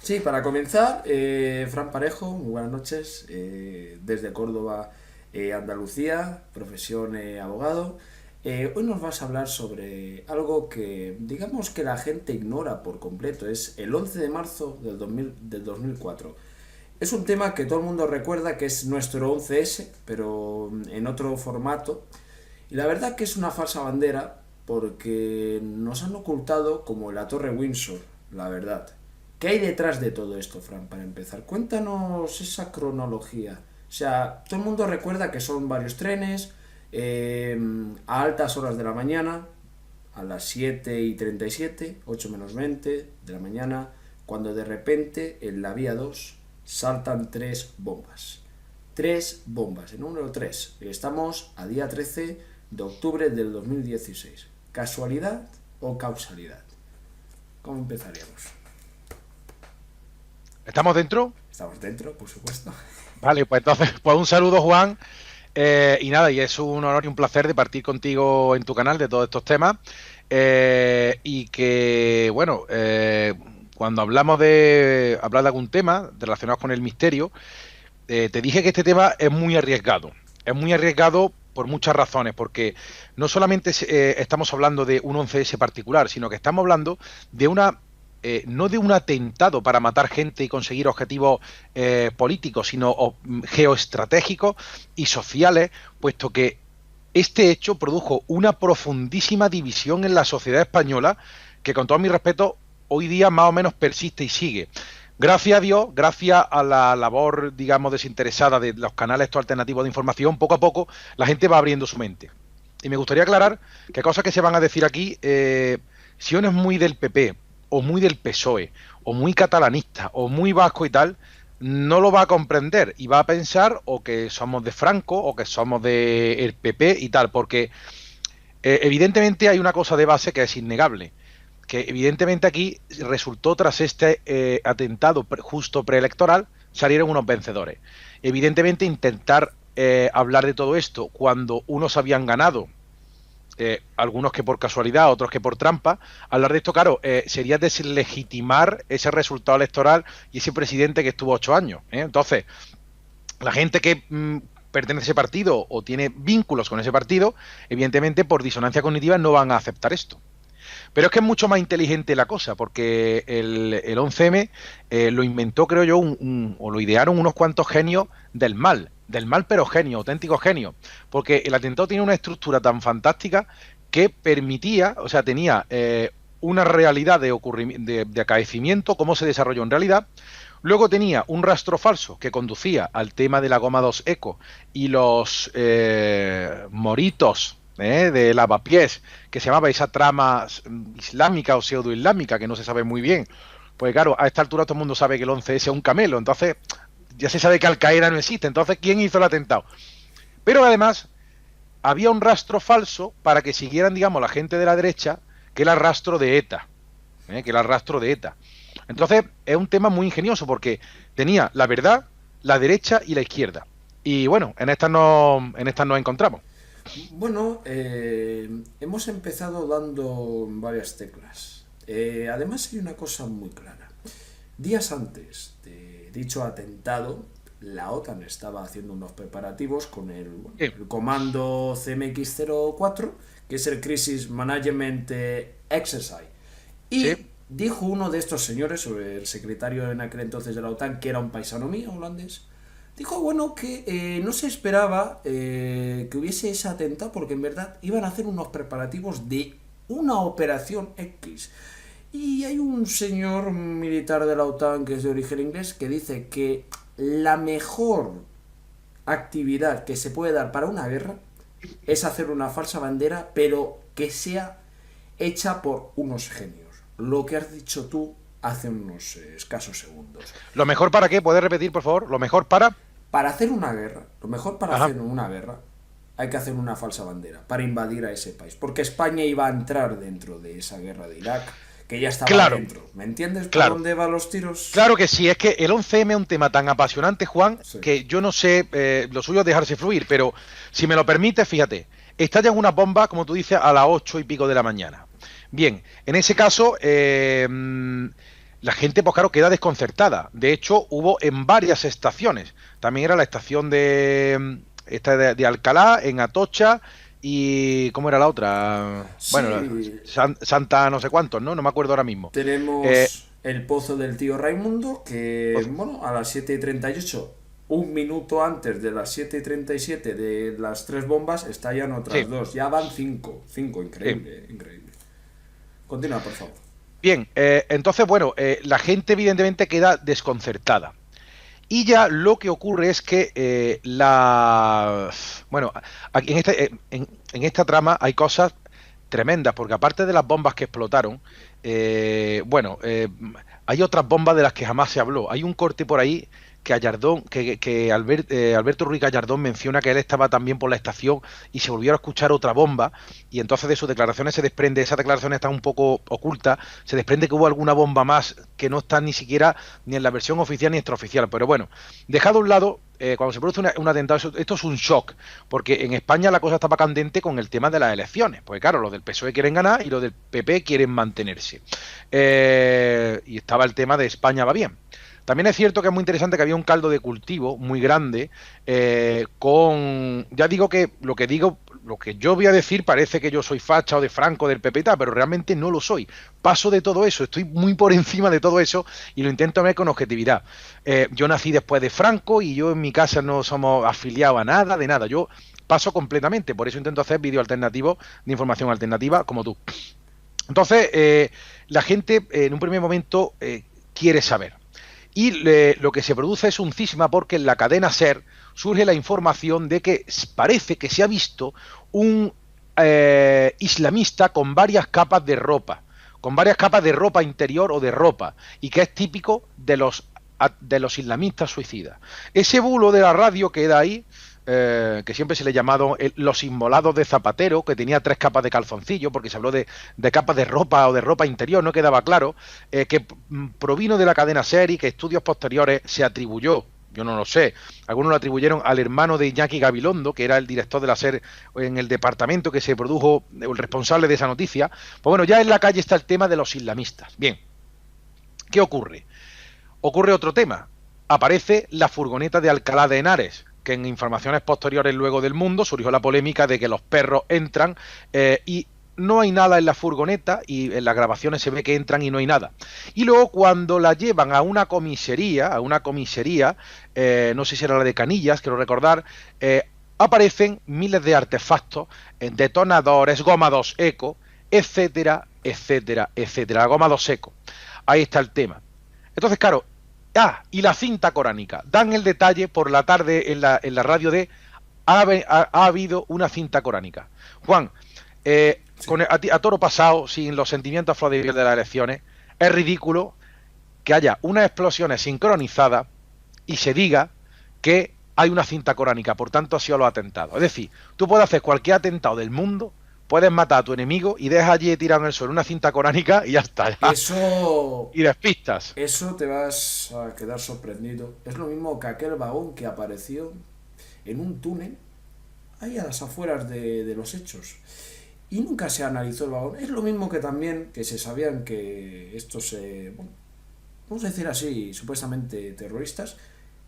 Sí, para comenzar, Fran Parejo, muy buenas noches, desde Córdoba, Andalucía, profesión abogado. Hoy nos vas a hablar sobre algo que digamos que la gente ignora por completo, es el 11 de marzo del 2004. Es un tema que todo el mundo recuerda que es nuestro 11S, pero en otro formato. Y la verdad que es una falsa bandera porque nos han ocultado como la Torre Windsor, la verdad. ¿Qué hay detrás de todo esto, Fran, para empezar? Cuéntanos esa cronología. O sea, todo el mundo recuerda que son varios trenes, eh, a altas horas de la mañana, a las 7:37, 8 menos 20 de la mañana, cuando de repente en la vía 2 saltan tres bombas. Tres bombas, el número 3. Estamos a día 13 de octubre del 2016. ¿Casualidad o causalidad? ¿Cómo empezaríamos? ¿Estamos dentro? Estamos dentro, por supuesto. Vale, pues entonces, pues un saludo, Juan. Y nada, y es un honor y un placer de partir contigo en tu canal de todos estos temas. Y que, bueno, cuando hablamos de hablar de algún tema relacionado con el misterio, te dije que este tema es muy arriesgado. Es muy arriesgado por muchas razones, porque no solamente estamos hablando de un 11S particular, sino que estamos hablando de una no de un atentado para matar gente y conseguir objetivos políticos, sino geoestratégicos y sociales, puesto que este hecho produjo una profundísima división en la sociedad española que, con todo mi respeto, hoy día más o menos persiste y sigue. Gracias a Dios, gracias a la labor, digamos, desinteresada de los canales estos alternativos de información, poco a poco la gente va abriendo su mente. Y me gustaría aclarar que cosas que se van a decir aquí, si uno es muy del PP, o muy del PSOE, o muy catalanista, o muy vasco y tal, no lo va a comprender y va a pensar o que somos de Franco o que somos de el PP y tal, porque evidentemente hay una cosa de base que es innegable, que evidentemente aquí resultó tras este atentado justo preelectoral, salieron unos vencedores. Evidentemente intentar hablar de todo esto cuando unos habían ganado, algunos que por casualidad, otros que por trampa, hablar de esto, claro, sería deslegitimar ese resultado electoral y ese presidente que estuvo 8 años. Entonces, la gente que pertenece a ese partido o tiene vínculos con ese partido, evidentemente por disonancia cognitiva no van a aceptar esto. Pero es que es mucho más inteligente la cosa, porque el 11M lo inventó, creo yo, o lo idearon unos cuantos genios del mal pero genio, auténtico genio, porque el atentado tiene una estructura tan fantástica que permitía, o sea, tenía una realidad de acaecimiento, cómo se desarrolló en realidad. Luego tenía un rastro falso que conducía al tema de la goma 2 eco y los moritos de lavapiés, que se llamaba esa trama islámica o pseudo-islámica, que no se sabe muy bien. Pues claro, a esta altura todo el mundo sabe que el 11S es un camelo, entonces ya se sabe que Al Qaeda no existe. Entonces, ¿quién hizo el atentado? Pero además, había un rastro falso para que siguieran, digamos, la gente de la derecha, que era el rastro de ETA. Que era el rastro de ETA. Entonces, es un tema muy ingenioso porque tenía la verdad, la derecha y la izquierda. Y bueno, en estas nos encontramos. Bueno, hemos empezado dando varias teclas. Además hay una cosa muy clara. Días antes de dicho atentado, la OTAN estaba haciendo unos preparativos con Sí, el comando CMX-04, que es el Crisis Management Exercise. sí, Y dijo uno de estos señores, el secretario en aquel entonces de la OTAN, que era un paisano mío, holandés, dijo, bueno, que no se esperaba que hubiese ese atentado porque en verdad iban a hacer unos preparativos de una operación X. Y hay un señor militar de la OTAN que es de origen inglés que dice que la mejor actividad que se puede dar para una guerra es hacer una falsa bandera, pero que sea hecha por unos genios. Lo que has dicho tú hace unos escasos segundos. ¿lo mejor para qué? ¿Puedes repetir, por favor? ¿Lo mejor para? Para hacer una guerra, lo mejor para Ajá. hacer una guerra, hay que hacer una falsa bandera, para invadir a ese país. Porque España iba a entrar dentro de esa guerra de Irak, que ya estaba Claro, dentro. ¿Me entiendes por claro. dónde van los tiros? Claro que sí, es que el 11M es un tema tan apasionante, Juan, Sí. que yo no sé, lo suyo es dejarse fluir, pero si me lo permites, fíjate, estallan una bomba, como tú dices, a las 8 y pico de la mañana. Bien, en ese caso, la gente, pues claro, queda desconcertada. De hecho, hubo en varias estaciones. También era la estación de Alcalá, en Atocha, y ¿cómo era la otra? Bueno, Sí, Santa no sé cuántos, ¿no? No me acuerdo ahora mismo. Eh, tenemos el pozo del tío Raimundo, que, pues, bueno, a las 7:38, un minuto antes de las 7:37 de las tres bombas, estallan sí, otras dos. Ya van cinco. Cinco, sí. increíble, increíble. Continúa, por favor. Bien, entonces, bueno, la gente evidentemente queda desconcertada. Y ya lo que ocurre es que bueno, aquí en esta trama hay cosas tremendas, porque aparte de las bombas que explotaron, bueno, hay otras bombas de las que jamás se habló. Hay un corte por ahí que Alberto Ruiz Gallardón menciona que él estaba también por la estación y se volvió a escuchar otra bomba, y entonces de sus declaraciones se desprende, esa declaración está un poco oculta, se desprende que hubo alguna bomba más que no está ni siquiera ni en la versión oficial ni extraoficial. Pero bueno, dejado a un lado, cuando se produce un atentado, esto es un shock, porque en España la cosa estaba candente con el tema de las elecciones, porque claro, los del PSOE quieren ganar y los del PP quieren mantenerse. Y estaba el tema de España va bien. También es cierto que es muy interesante que había un caldo de cultivo muy grande, ya digo que lo que yo voy a decir parece que yo soy facha o de Franco, del PP y tal, pero realmente no lo soy. Paso de todo eso, estoy muy por encima de todo eso y lo intento ver con objetividad. Yo nací después de Franco y yo en mi casa no somos afiliados a nada, de nada. Yo paso completamente, por eso intento hacer vídeos alternativos de información alternativa como tú. Entonces, la gente en un primer momento quiere saber. Y lo que se produce es un cisma porque en la cadena SER surge la información de que parece que se ha visto un islamista con varias capas de ropa interior o de ropa, y que es típico de los islamistas suicidas. Ese bulo de la radio queda ahí, que siempre se le ha llamado los inmolados de Zapatero, que tenía 3 capas de calzoncillo, porque se habló de capas de ropa o de ropa interior, no quedaba claro, que provino de la cadena SER y que estudios posteriores se atribuyó, yo no lo sé, algunos lo atribuyeron al hermano de Iñaki Gabilondo, que era el director de la SER en el departamento que se produjo, el responsable de esa noticia. Pues bueno, ya en la calle está el tema de los islamistas. Bien, ¿qué ocurre? Ocurre otro tema. Aparece la furgoneta de Alcalá de Henares, que en informaciones posteriores luego del Mundo surgió la polémica de que los perros entran y no hay nada en la furgoneta, y en las grabaciones se ve que entran y no hay nada. Y luego cuando la llevan a una comisaría, no sé si era la de Canillas, quiero recordar, aparecen miles de artefactos, detonadores, goma 2 eco, etcétera, etcétera, etcétera, goma 2 eco. Ahí está el tema. Entonces, claro, y la cinta coránica. Dan el detalle por la tarde en la radio de ha habido una cinta coránica. Juan, Sí. a toro pasado, sin los sentimientos a flor de piel de las elecciones, es ridículo que haya unas explosiones sincronizadas y se diga que hay una cinta coránica, por tanto ha sido los atentados. Es decir, tú puedes hacer cualquier atentado del mundo, puedes matar a tu enemigo y dejas allí tirado en el suelo una cinta coránica y ya está. Eso, Y despistas. eso te vas a quedar sorprendido. Es lo mismo que aquel vagón que apareció en un túnel ahí a las afueras de los hechos. Y nunca se analizó el vagón. Es lo mismo que también que se sabían que estos, bueno, vamos a decir así, supuestamente terroristas,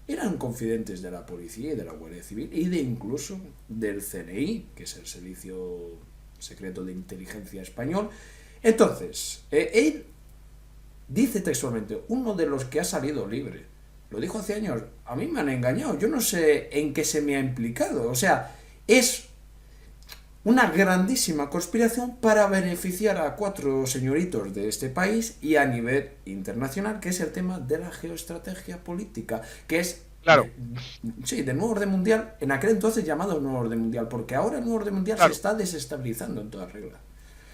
eran confidentes de la policía y de la Guardia Civil y de incluso del CNI, que es el Servicio Secreto de Inteligencia Español. Entonces, él dice textualmente, uno de los que ha salido libre. Lo dijo hace años, a mí me han engañado, yo no sé en qué se me ha implicado. O sea, es una grandísima conspiración para beneficiar a 4 señoritos de este país y a nivel internacional, que es el tema de la geoestrategia política, que es Claro, sí, del nuevo orden mundial, en aquel entonces llamado nuevo orden mundial, porque ahora el nuevo orden mundial se claro. está desestabilizando en toda regla.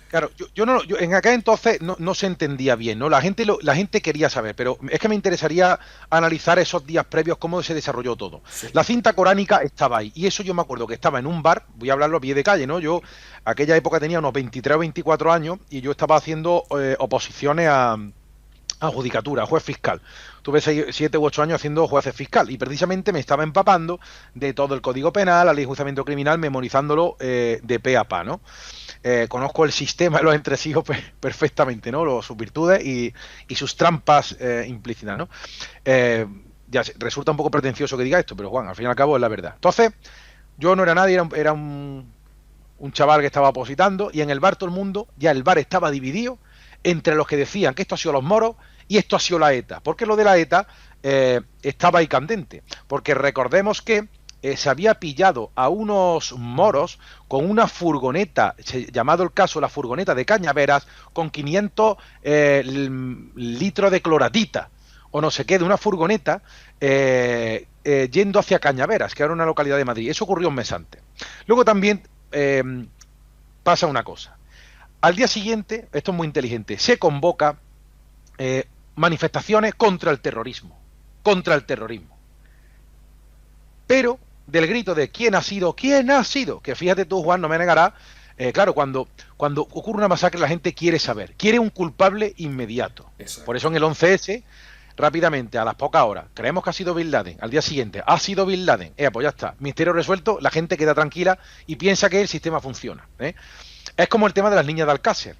Claro, yo en aquel entonces no se entendía bien, ¿no? La gente quería saber, pero es que me interesaría analizar esos días previos, cómo se desarrolló todo. Sí. La cinta coránica estaba ahí, y eso yo me acuerdo que estaba en un bar, voy a hablarlo a pie de calle, ¿no? Yo, aquella época tenía unos 23 o 24 años, y yo estaba haciendo oposiciones a judicatura, a juez fiscal. tuve 7 u 8 años haciendo jueces fiscal y precisamente me estaba empapando de todo el Código Penal, la ley de enjuiciamiento criminal, memorizándolo de pe a pa, ¿no? Conozco el sistema de los entresijos perfectamente, ¿no? Sus virtudes y sus trampas implícitas, ¿no? Ya resulta un poco pretencioso que diga esto, pero Juan, al fin y al cabo es la verdad. Entonces, yo no era nadie, era un chaval que estaba opositando, y en el bar todo el mundo, ya el bar estaba dividido entre los que decían que esto ha sido los moros y esto ha sido la ETA. Porque lo de la ETA estaba ahí candente. Porque recordemos que se había pillado a unos moros con una furgoneta, llamado el caso la furgoneta de Cañaveras, con 500 litros de cloratita, o no sé qué, de una furgoneta yendo hacia Cañaveras, que era una localidad de Madrid. Eso ocurrió un mes antes. Luego también pasa una cosa. Al día siguiente, esto es muy inteligente, se convoca manifestaciones contra el terrorismo. Contra el terrorismo. Pero del grito de ¿quién ha sido? ¿Quién ha sido? Que fíjate tú, Juan, no me negarás, claro, cuando ocurre una masacre la gente quiere saber, quiere un culpable inmediato. Exacto. Por eso en el 11S, rápidamente, a las pocas horas, creemos que ha sido Bin Laden, al día siguiente, ha sido Bin Laden, pues ya está, misterio resuelto, la gente queda tranquila y piensa que el sistema funciona. Es como el tema de las niñas de Alcácer.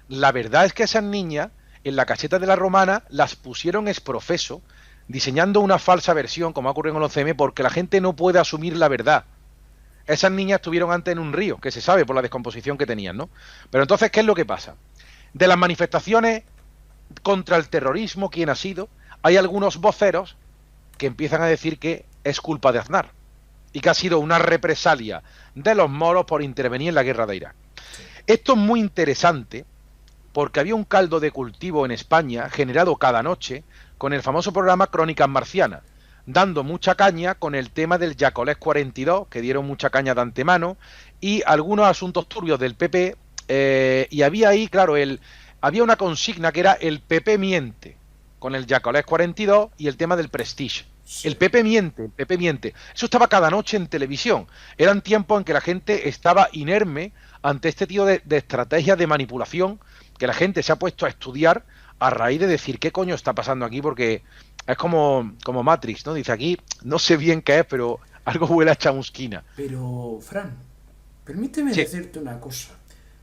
La verdad es que esas niñas, en la caseta de la Romana, las pusieron ex profeso, diseñando una falsa versión, como ha ocurrido en el 11M, porque la gente no puede asumir la verdad. Esas niñas estuvieron antes en un río, que se sabe por la descomposición que tenían, ¿no? Pero entonces, ¿qué es lo que pasa? De las manifestaciones contra el terrorismo, ¿quién ha sido? Hay algunos voceros que empiezan a decir que es culpa de Aznar y que ha sido una represalia de los moros por intervenir en la guerra de Irak. Esto es muy interesante porque había un caldo de cultivo en España generado cada noche con el famoso programa Crónicas Marcianas, dando mucha caña con el tema del Yacolés 42, que dieron mucha caña de antemano, y algunos asuntos turbios del PP, y había ahí, claro, había una consigna que era el PP miente, con el Yacolés 42 y el tema del Prestige. Sí. El PP miente, el PP miente. Eso estaba cada noche en televisión. Eran tiempos en que la gente estaba inerme ante este tipo de estrategias de manipulación que la gente se ha puesto a estudiar a raíz de decir qué coño está pasando aquí, porque es como Matrix, ¿no? Dice aquí, no sé bien qué es, pero algo huele a chamusquina. Pero, Fran, permíteme decirte una cosa.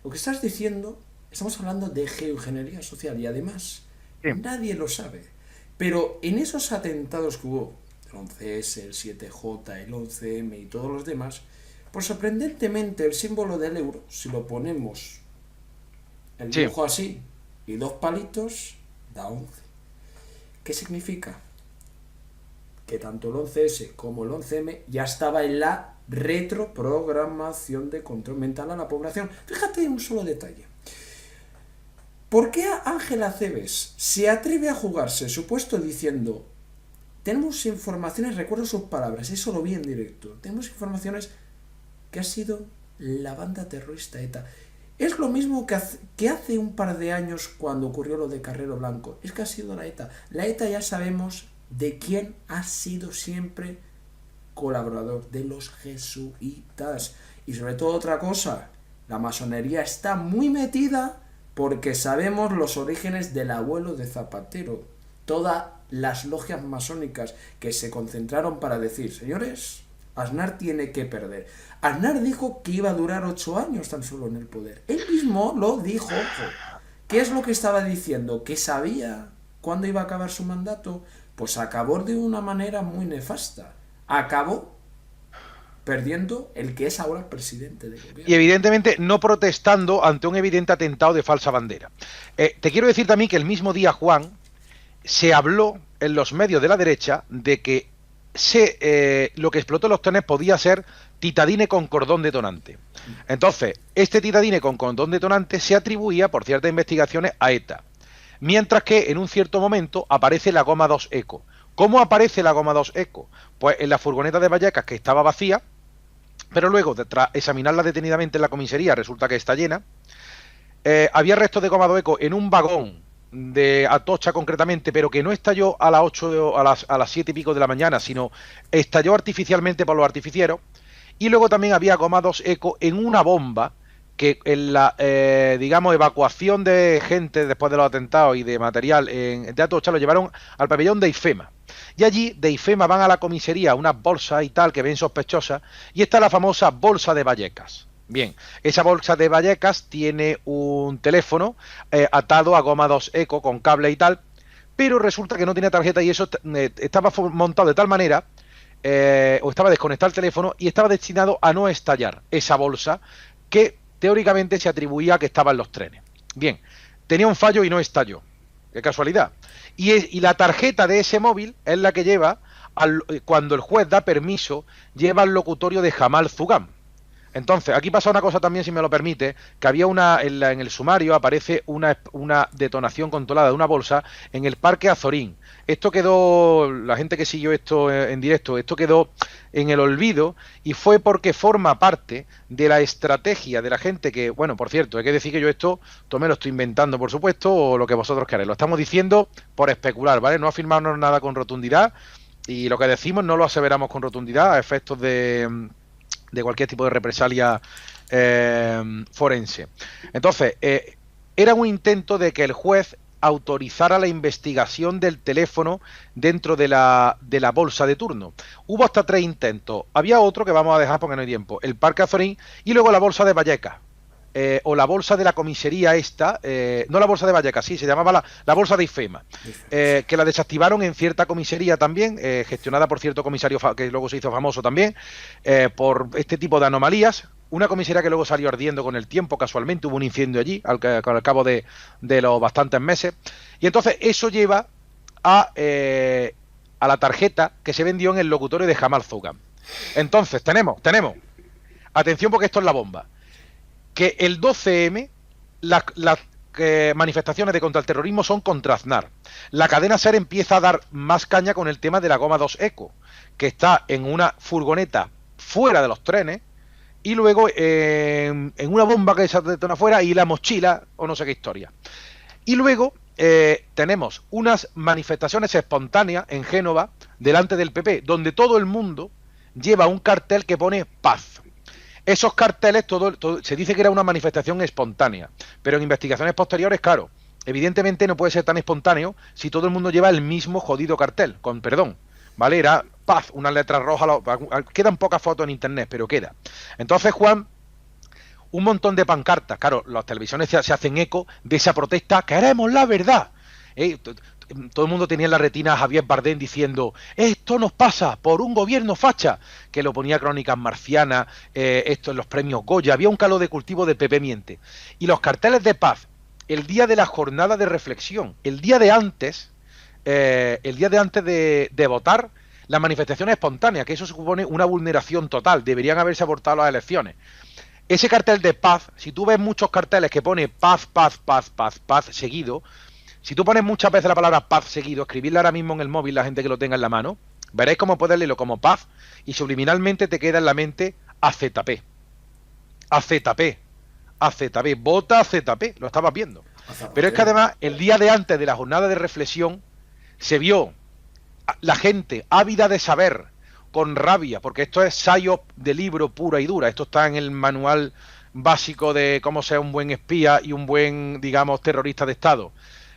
Lo que estás diciendo, estamos hablando de geoingeniería social y además nadie lo sabe. Pero en esos atentados que hubo, el 11S, el 7J, el 11M y todos los demás, pues sorprendentemente el símbolo del euro, si lo ponemos el dibujo así y 2 palitos, da 11. ¿Qué significa? Que tanto el 11S como el 11M ya estaba en la retroprogramación de control mental a la población. Fíjate en un solo detalle. ¿Por qué Ángela Cebes se atreve a jugarse su puesto diciendo tenemos informaciones, recuerdo sus palabras, eso lo vi en directo, tenemos informaciones que ha sido la banda terrorista ETA? Es lo mismo que hace un par de años cuando ocurrió lo de Carrero Blanco. Es que ha sido la ETA. La ETA ya sabemos de quién ha sido siempre colaborador, de los jesuitas. Y sobre todo otra cosa, la masonería está muy metida porque sabemos los orígenes del abuelo de Zapatero. Todas las logias masónicas que se concentraron para decir, señores, Aznar tiene que perder. Aznar dijo que iba a durar 8 años tan solo en el poder. Él mismo lo dijo. ¿Qué es lo que estaba diciendo? ¿Que sabía cuándo iba a acabar su mandato? Pues acabó de una manera muy nefasta. Acabó perdiendo el que es ahora presidente del gobierno. Y evidentemente no protestando ante un evidente atentado de falsa bandera. Te quiero decir también que el mismo día, Juan, se habló en los medios de la derecha de que lo que explotó los trenes podía ser titadine con cordón detonante. Entonces, este titadine con cordón detonante se atribuía por ciertas investigaciones a ETA. Mientras que en un cierto momento aparece la goma 2 Eco. ¿Cómo aparece la goma 2 Eco? Pues en la furgoneta de Vallecas, que estaba vacía, pero luego, tras examinarla detenidamente en la comisaría, resulta que está llena. Había restos de goma 2 Eco en un vagón de Atocha concretamente, pero que no estalló a las 8 a las 7 y pico de la mañana, sino estalló artificialmente por los artificieros. Y luego también había goma 2 Eco en una bomba que en la, digamos, evacuación de gente después de los atentados y de material en Teatro Ocha lo llevaron al pabellón de IFEMA. Y allí de IFEMA van a la comisaría unas bolsas y tal que ven sospechosas, y está la famosa bolsa de Vallecas. Bien, esa bolsa de Vallecas tiene un teléfono atado a goma 2 eco con cable y tal, pero resulta que no tiene tarjeta y eso estaba montado de tal manera, o estaba desconectado el teléfono y estaba destinado a no estallar esa bolsa que teóricamente se atribuía a que estaba en los trenes. Bien, tenía un fallo y no estalló. Qué casualidad. Y la tarjeta de ese móvil es la que lleva, cuando el juez da permiso, lleva al locutorio de Jamal Zugán. Entonces, aquí pasa una cosa también, si me lo permite, que había en el sumario aparece una detonación controlada de una bolsa en el Parque Azorín. Esto quedó, la gente que siguió esto en directo, esto quedó en el olvido y fue porque forma parte de la estrategia de la gente que, bueno, por cierto, hay que decir que yo esto me lo estoy inventando, por supuesto, o lo que vosotros queráis. Lo estamos diciendo por especular, ¿vale? No afirmamos nada con rotundidad y lo que decimos no lo aseveramos con rotundidad a efectos de cualquier tipo de represalia forense. Entonces, era un intento de que el juez autorizara la investigación del teléfono dentro de la bolsa de turno. Hubo hasta 3 intentos. Había otro que vamos a dejar porque no hay tiempo. El Parque Azorín y luego la bolsa de Vallecas. O la bolsa de la comisaría esta, no la bolsa de Vallecas, sí, se llamaba la bolsa de IFEMA, que la desactivaron en cierta comisaría también, gestionada por cierto comisario que luego se hizo famoso también, por este tipo de anomalías. Una comisaría que luego salió ardiendo con el tiempo, casualmente hubo un incendio allí, al cabo de los bastantes meses, y entonces eso lleva a la tarjeta que se vendió en el locutorio de Jamal Zugán. Entonces, tenemos, atención porque esto es la bomba, que el 12M las manifestaciones de contra el terrorismo son contra Aznar. La cadena SER empieza a dar más caña con el tema de la goma 2 eco, que está en una furgoneta fuera de los trenes y luego en una bomba que se detona afuera y la mochila o no sé qué historia. Y luego tenemos unas manifestaciones espontáneas en Génova delante del PP, donde todo el mundo lleva un cartel que pone paz. Esos carteles, todo se dice que era una manifestación espontánea, pero en investigaciones posteriores, claro, evidentemente no puede ser tan espontáneo si todo el mundo lleva el mismo jodido cartel, con perdón, ¿vale? Era paz, unas letras rojas, quedan pocas fotos en internet, pero queda. Entonces, Juan, un montón de pancartas, claro, las televisiones se hacen eco de esa protesta, queremos la verdad. Todo el mundo tenía en la retina a Javier Bardem diciendo esto nos pasa por un gobierno facha, que lo ponía Crónicas Marcianas, esto en los premios Goya, había un caldo de cultivo de Pepe Miente. Y los carteles de paz, el día de la jornada de reflexión, el día de antes de votar, la manifestación espontánea, que eso supone una vulneración total, deberían haberse abortado las elecciones. Ese cartel de paz, si tú ves muchos carteles que pone paz, paz, paz, paz, paz seguido, si tú pones muchas veces la palabra paz seguido, escribirla ahora mismo en el móvil, la gente que lo tenga en la mano, veréis cómo puedes leerlo como paz y subliminalmente te queda en la mente AZP. AZP. AZP. Vota AZP. Lo estabas viendo. Pero es que además, el día de antes de la jornada de reflexión, se vio la gente ávida de saber, con rabia, porque esto es ensayo de libro pura y dura. Esto está en el manual básico de cómo ser un buen espía y un buen, digamos, terrorista de Estado.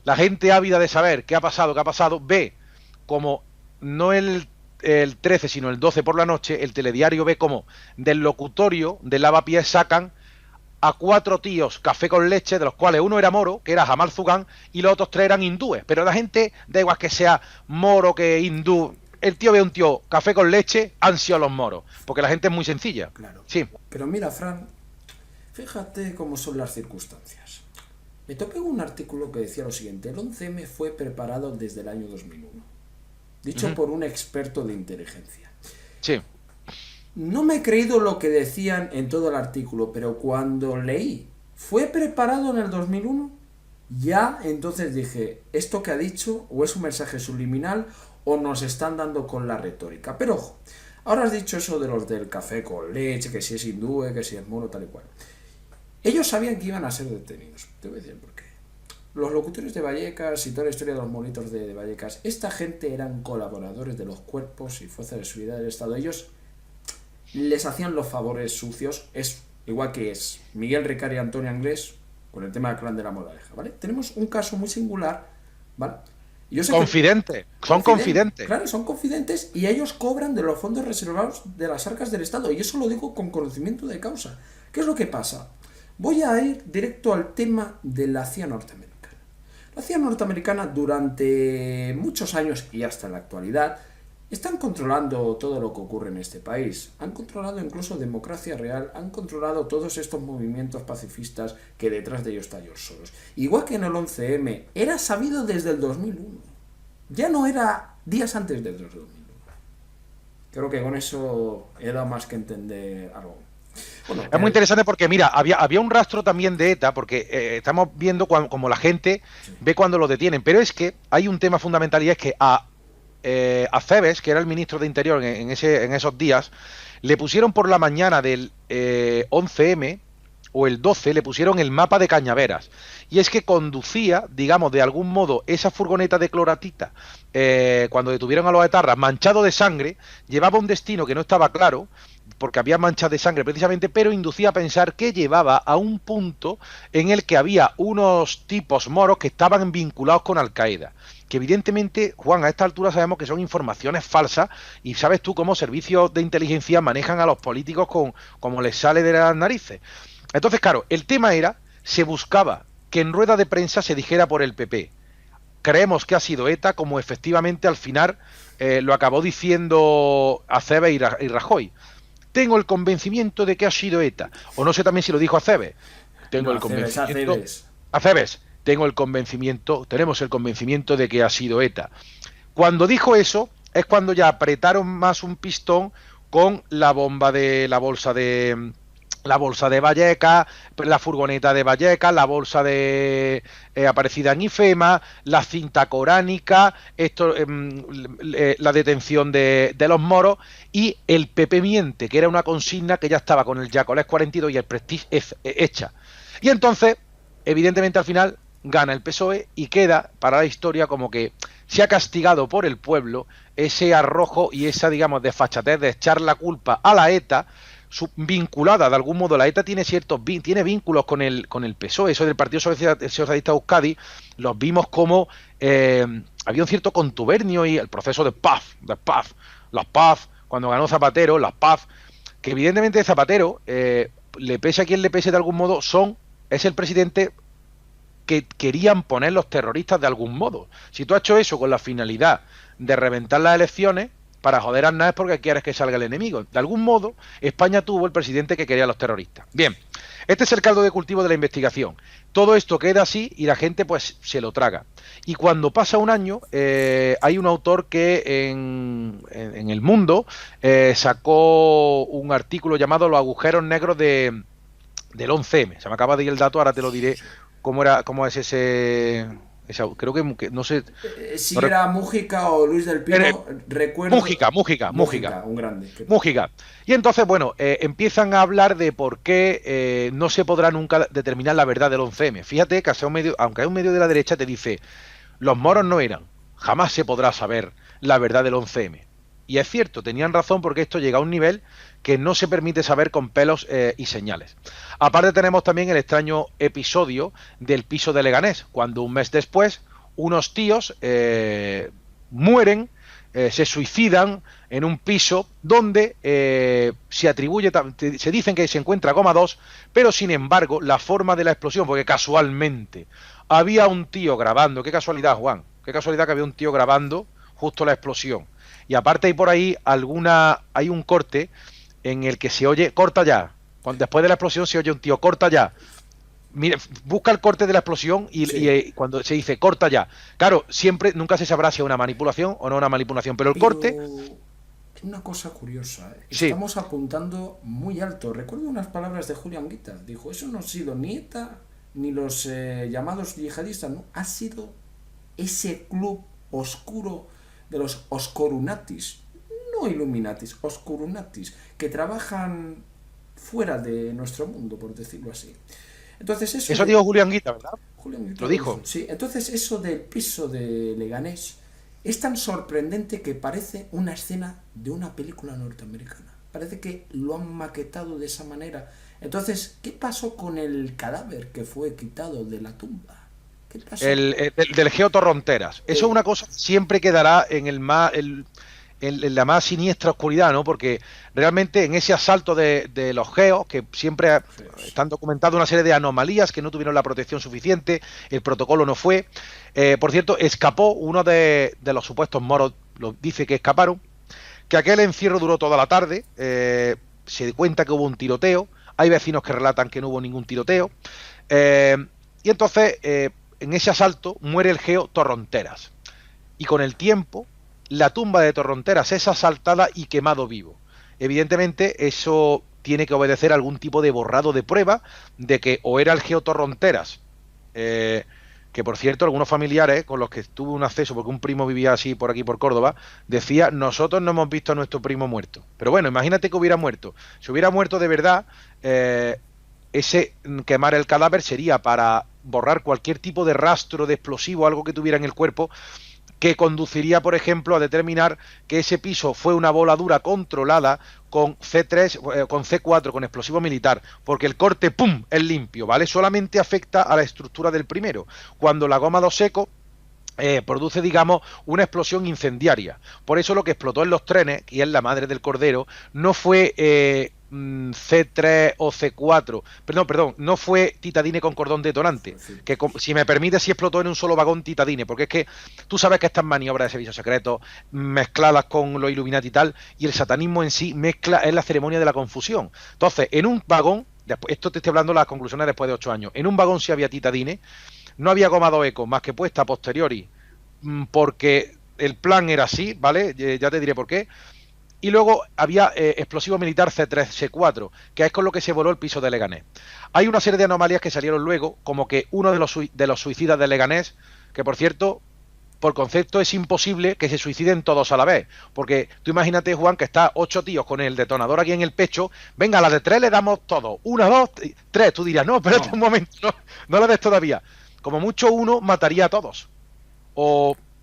La gente ávida de saber qué ha pasado, ve como no el 13, sino el 12 por la noche, el telediario ve como del locutorio del lavapiés sacan a 4 tíos café con leche, de los cuales uno era moro, que era Jamal Zugán, y los otros 3 eran hindúes. Pero la gente, da igual que sea moro que hindú, el tío ve a un tío café con leche, han sido los moros, porque la gente es muy sencilla. Claro. Sí. Pero mira, Fran, fíjate cómo son las circunstancias. Me topé un artículo que decía lo siguiente: el 11M fue preparado desde el año 2001, dicho por un experto de inteligencia. Sí. No me he creído lo que decían en todo el artículo, pero cuando leí ¿fue preparado en el 2001? Ya entonces dije, ¿esto que ha dicho o es un mensaje subliminal o nos están dando con la retórica? Pero ojo, ahora has dicho eso de los del café con leche, que si es hindú, que si es mono, tal y cual. Ellos sabían que iban a ser detenidos. Te voy a decir por qué. Los locutores de Vallecas y toda la historia de los monitos de Vallecas, esta gente eran colaboradores de los cuerpos y fuerzas de seguridad del Estado. Ellos les hacían los favores sucios, es igual que es Miguel Ricard y Antonio Anglés con el tema del Clan de la Moraleja, ¿vale? Tenemos un caso muy singular, ¿vale? Yo sé Confidente, son confidentes. Claro, son confidentes y ellos cobran de los fondos reservados de las arcas del Estado. Y eso lo digo con conocimiento de causa. ¿Qué es lo que pasa? Voy a ir directo al tema de la CIA norteamericana. La CIA norteamericana durante muchos años y hasta la actualidad están controlando todo lo que ocurre en este país. Han controlado incluso democracia real, han controlado todos estos movimientos pacifistas que detrás de ellos está George Soros. Igual que en el 11M, era sabido desde el 2001. Ya no era días antes del 2001. Creo que con eso he dado más que entender algo. Bueno, es muy interesante porque, mira, había un rastro también de ETA, porque estamos viendo como la gente ve cuando lo detienen, pero es que hay un tema fundamental y es que a Cebes, que era el ministro de Interior en esos días, le pusieron por la mañana del 11M o el 12, le pusieron el mapa de Cañaveras. Y es que conducía, digamos, de algún modo, esa furgoneta de cloratita, cuando detuvieron a los etarras, manchado de sangre, llevaba un destino que no estaba claro, porque había manchas de sangre precisamente, pero inducía a pensar que llevaba a un punto en el que había unos tipos moros que estaban vinculados con Al-Qaeda. Que evidentemente, Juan, a esta altura sabemos que son informaciones falsas y sabes tú cómo servicios de inteligencia manejan a los políticos como les sale de las narices. Entonces, claro, el tema era, se buscaba que en rueda de prensa se dijera por el PP. Creemos que ha sido ETA, como efectivamente al final lo acabó diciendo Acebes y Rajoy. Tengo el convencimiento de que ha sido ETA. O no sé también si lo dijo Acebes. Tengo el convencimiento. Acebes. Tenemos el convencimiento de que ha sido ETA. Cuando dijo eso, es cuando ya apretaron más un pistón con la bomba de la bolsa de Vallecas, la furgoneta de Vallecas, la bolsa de aparecida en IFEMA, la cinta coránica, la detención de los moros y el PP miente, que era una consigna que ya estaba con el Yacolés 42 y el Prestige hecha. Y entonces, evidentemente al final gana el PSOE y queda para la historia como que se ha castigado por el pueblo ese arrojo y esa, digamos, desfachatez de echar la culpa a la ETA, vinculada de algún modo. La ETA tiene vínculos con el PSOE, eso del Partido Socialista de Euskadi, los vimos como había un cierto contubernio y el proceso de las PAF, cuando ganó Zapatero, las PAF, que evidentemente Zapatero, le pese a quien le pese de algún modo, es el presidente que querían poner los terroristas de algún modo. Si tú has hecho eso con la finalidad de reventar las elecciones, para joder a nada es porque quieres que salga el enemigo. De algún modo, España tuvo el presidente que quería a los terroristas. Bien, este es el caldo de cultivo de la investigación. Todo esto queda así y la gente pues se lo traga. Y cuando pasa un año, hay un autor que en El Mundo sacó un artículo llamado Los agujeros negros del 11M. Se me acaba de ir el dato, ahora te lo diré cómo es ese... Creo que no sé si era Mújica o Luis del Pino, recuerdo. Mújica, un grande. Mújica. Y entonces, bueno, empiezan a hablar de por qué no se podrá nunca determinar la verdad del 11M. Fíjate que aunque hay un medio de la derecha te dice, los moros no eran, jamás se podrá saber la verdad del 11M. Y es cierto, tenían razón porque esto llega a un nivel que no se permite saber con pelos y señales. Aparte tenemos también el extraño episodio del piso de Leganés, cuando un mes después unos tíos mueren, se suicidan en un piso donde se dicen que se encuentra coma 2, pero sin embargo la forma de la explosión, porque casualmente había un tío grabando, qué casualidad, Juan, qué casualidad que había un tío grabando justo la explosión. Y aparte hay por ahí hay un corte en el que se oye, corta ya. Después de la explosión se oye un tío, corta ya. Mira, busca el corte de la explosión y cuando se dice corta ya. Claro, nunca se sabrá si es una manipulación o no una manipulación, pero el corte... Una cosa curiosa, Sí. Estamos apuntando muy alto. Recuerdo unas palabras de Julián Guita. Dijo, eso no ha sido ni ETA ni los llamados yihadistas, no. Ha sido ese club oscuro de los oscorunatis, no Illuminatis, oscorunatis, que trabajan fuera de nuestro mundo, por decirlo así. Entonces eso dijo Julián Guita, ¿verdad? Julián Guita lo dijo. Sí, entonces eso del piso de Leganés es tan sorprendente que parece una escena de una película norteamericana. parece que lo han maquetado de esa manera. Entonces, ¿qué pasó con el cadáver que fue quitado de la tumba? ¿Qué pasó? Del Geo Torronteras. Eso es Eh, una cosa que siempre quedará en en la más siniestra oscuridad, ¿no? Porque realmente en ese asalto de los geos, que siempre Geos. están documentadas una serie de anomalías que no tuvieron la protección suficiente, el protocolo no fue. Por cierto, escapó uno de los supuestos moros, dice que escaparon, que aquel encierro duró toda la tarde, se cuenta que hubo un tiroteo, hay vecinos que relatan que no hubo ningún tiroteo, eh, y entonces en ese asalto muere el Geo Torronteras. Y con el tiempo, la tumba de Torronteras es asaltada y quemado vivo. Evidentemente, eso tiene que obedecer a algún tipo de borrado de prueba de que o era el Geo Torronteras, eh, que por cierto, algunos familiares con los que tuve un acceso, porque un primo vivía así por aquí por Córdoba, decía, nosotros no hemos visto a nuestro primo muerto. Pero bueno, imagínate que hubiera muerto. Si hubiera muerto de verdad, ese quemar el cadáver sería para borrar cualquier tipo de rastro de explosivo, algo que tuviera en el cuerpo, que conduciría, por ejemplo, a determinar que ese piso fue una voladura controlada con C3, con C4, con explosivo militar, porque el corte, ¡pum!, es limpio, ¿vale? Solamente afecta a la estructura del primero. Cuando la goma 2 seco produce, digamos, una explosión incendiaria. Por eso lo que explotó en los trenes, y es la madre del cordero, no fue C3 o C4, perdón, no fue titadine con cordón detonante, que si me permite, sí explotó en un solo vagón titadine, porque es que tú sabes que estas maniobras de servicios secretos, mezcladas con los Illuminati y tal, y el satanismo en sí mezcla, es la ceremonia de la confusión. Entonces, en un vagón, esto te estoy hablando de las conclusiones después de 8 años, en un vagón sí había titadine, no había goma 2 eco más que puesta a posteriori, porque el plan era así, ¿vale? Ya te diré por qué. Y luego había explosivo militar C3, C4, que es con lo que se voló el piso de Leganés. Hay una serie de anomalías que salieron luego, como que uno de los suicidas de Leganés, que por cierto, por concepto es imposible que se suiciden todos a la vez, porque tú imagínate, Juan, que está 8 tíos con el detonador aquí en el pecho, venga, a las de 3 le damos todo, 1, 2, 3, tú dirás, no, espérate un momento, no le des todavía. Como mucho uno mataría a todos.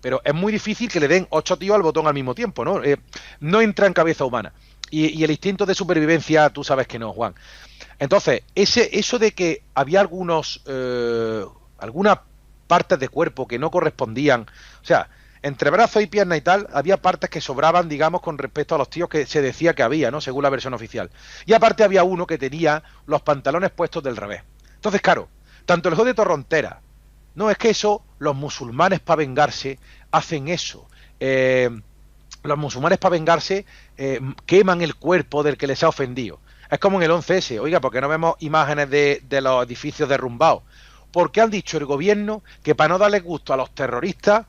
Pero es muy difícil que le den 8 tíos al botón al mismo tiempo, ¿no? No entra en cabeza humana. Y el instinto de supervivencia, tú sabes que no, Juan. Entonces, eso de que había algunas partes de cuerpo que no correspondían, o sea, entre brazos y piernas y tal, había partes que sobraban, digamos, con respecto a los tíos que se decía que había, ¿no? Según la versión oficial. Y aparte había uno que tenía los pantalones puestos del revés. Entonces, claro, tanto el juego de Torrontera, no, es que eso, los musulmanes para vengarse hacen eso. Los musulmanes para vengarse queman el cuerpo del que les ha ofendido. Es como en el 11S, oiga, ¿por qué no vemos imágenes de los edificios derrumbados? Porque han dicho el gobierno que para no darle gusto a los terroristas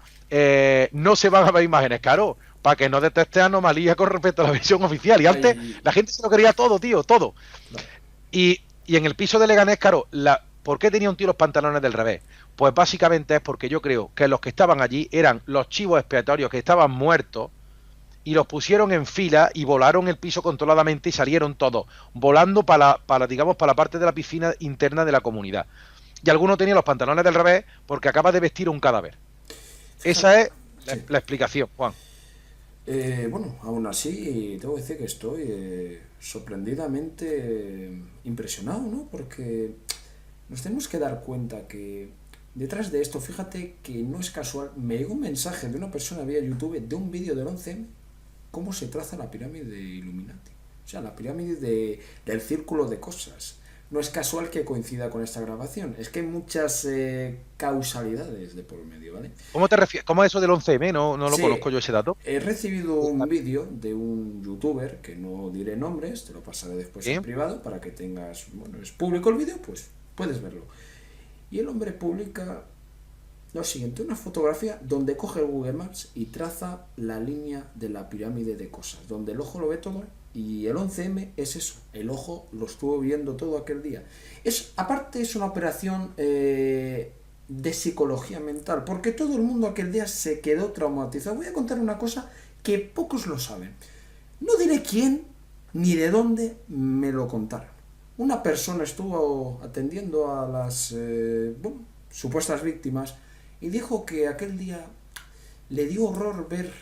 no se van a ver imágenes, claro, para que no detecte anomalías con respecto a la versión oficial. Y antes Ay, la gente se lo quería todo, tío, todo. claro. Y en el piso de Leganés, claro, ¿por qué tenía un tío los pantalones del revés? Pues básicamente es porque yo creo que los que estaban allí eran los chivos expiatorios que estaban muertos y los pusieron en fila y volaron el piso controladamente y salieron todos, volando digamos, para la parte de la piscina interna de la comunidad. Y alguno tenía los pantalones del revés porque acaba de vestir un cadáver. Fíjate, Esa es sí. la explicación, Juan. Bueno, aún así, tengo que decir que estoy sorprendidamente impresionado, ¿no? Porque nos tenemos que dar cuenta que detrás de esto, fíjate que no es casual, me llegó un mensaje de una persona vía YouTube de un vídeo del 11 cómo se traza la pirámide de Illuminati. O sea, la pirámide del círculo de cosas. No es casual que coincida con esta grabación, es que hay muchas causalidades de por medio, ¿vale? ¿Cómo te refieres? ¿Cómo es eso del 11M? No lo Sí, conozco yo ese dato. he recibido un vídeo de un youtuber, que no diré nombres, te lo pasaré después en ¿Sí? privado para que tengas, bueno, es público el vídeo, pues puedes verlo. Y el hombre publica lo siguiente, una fotografía donde coge el Google Maps y traza la línea de la pirámide de cosas, donde el ojo lo ve todo y el 11M es eso, el ojo lo estuvo viendo todo aquel día. Aparte es una operación de psicología mental, porque todo el mundo aquel día se quedó traumatizado. Voy a contar una cosa que pocos lo saben. No diré quién ni de dónde me lo contaron. Una persona estuvo atendiendo a las bueno, supuestas víctimas y dijo que aquel día le dio horror ver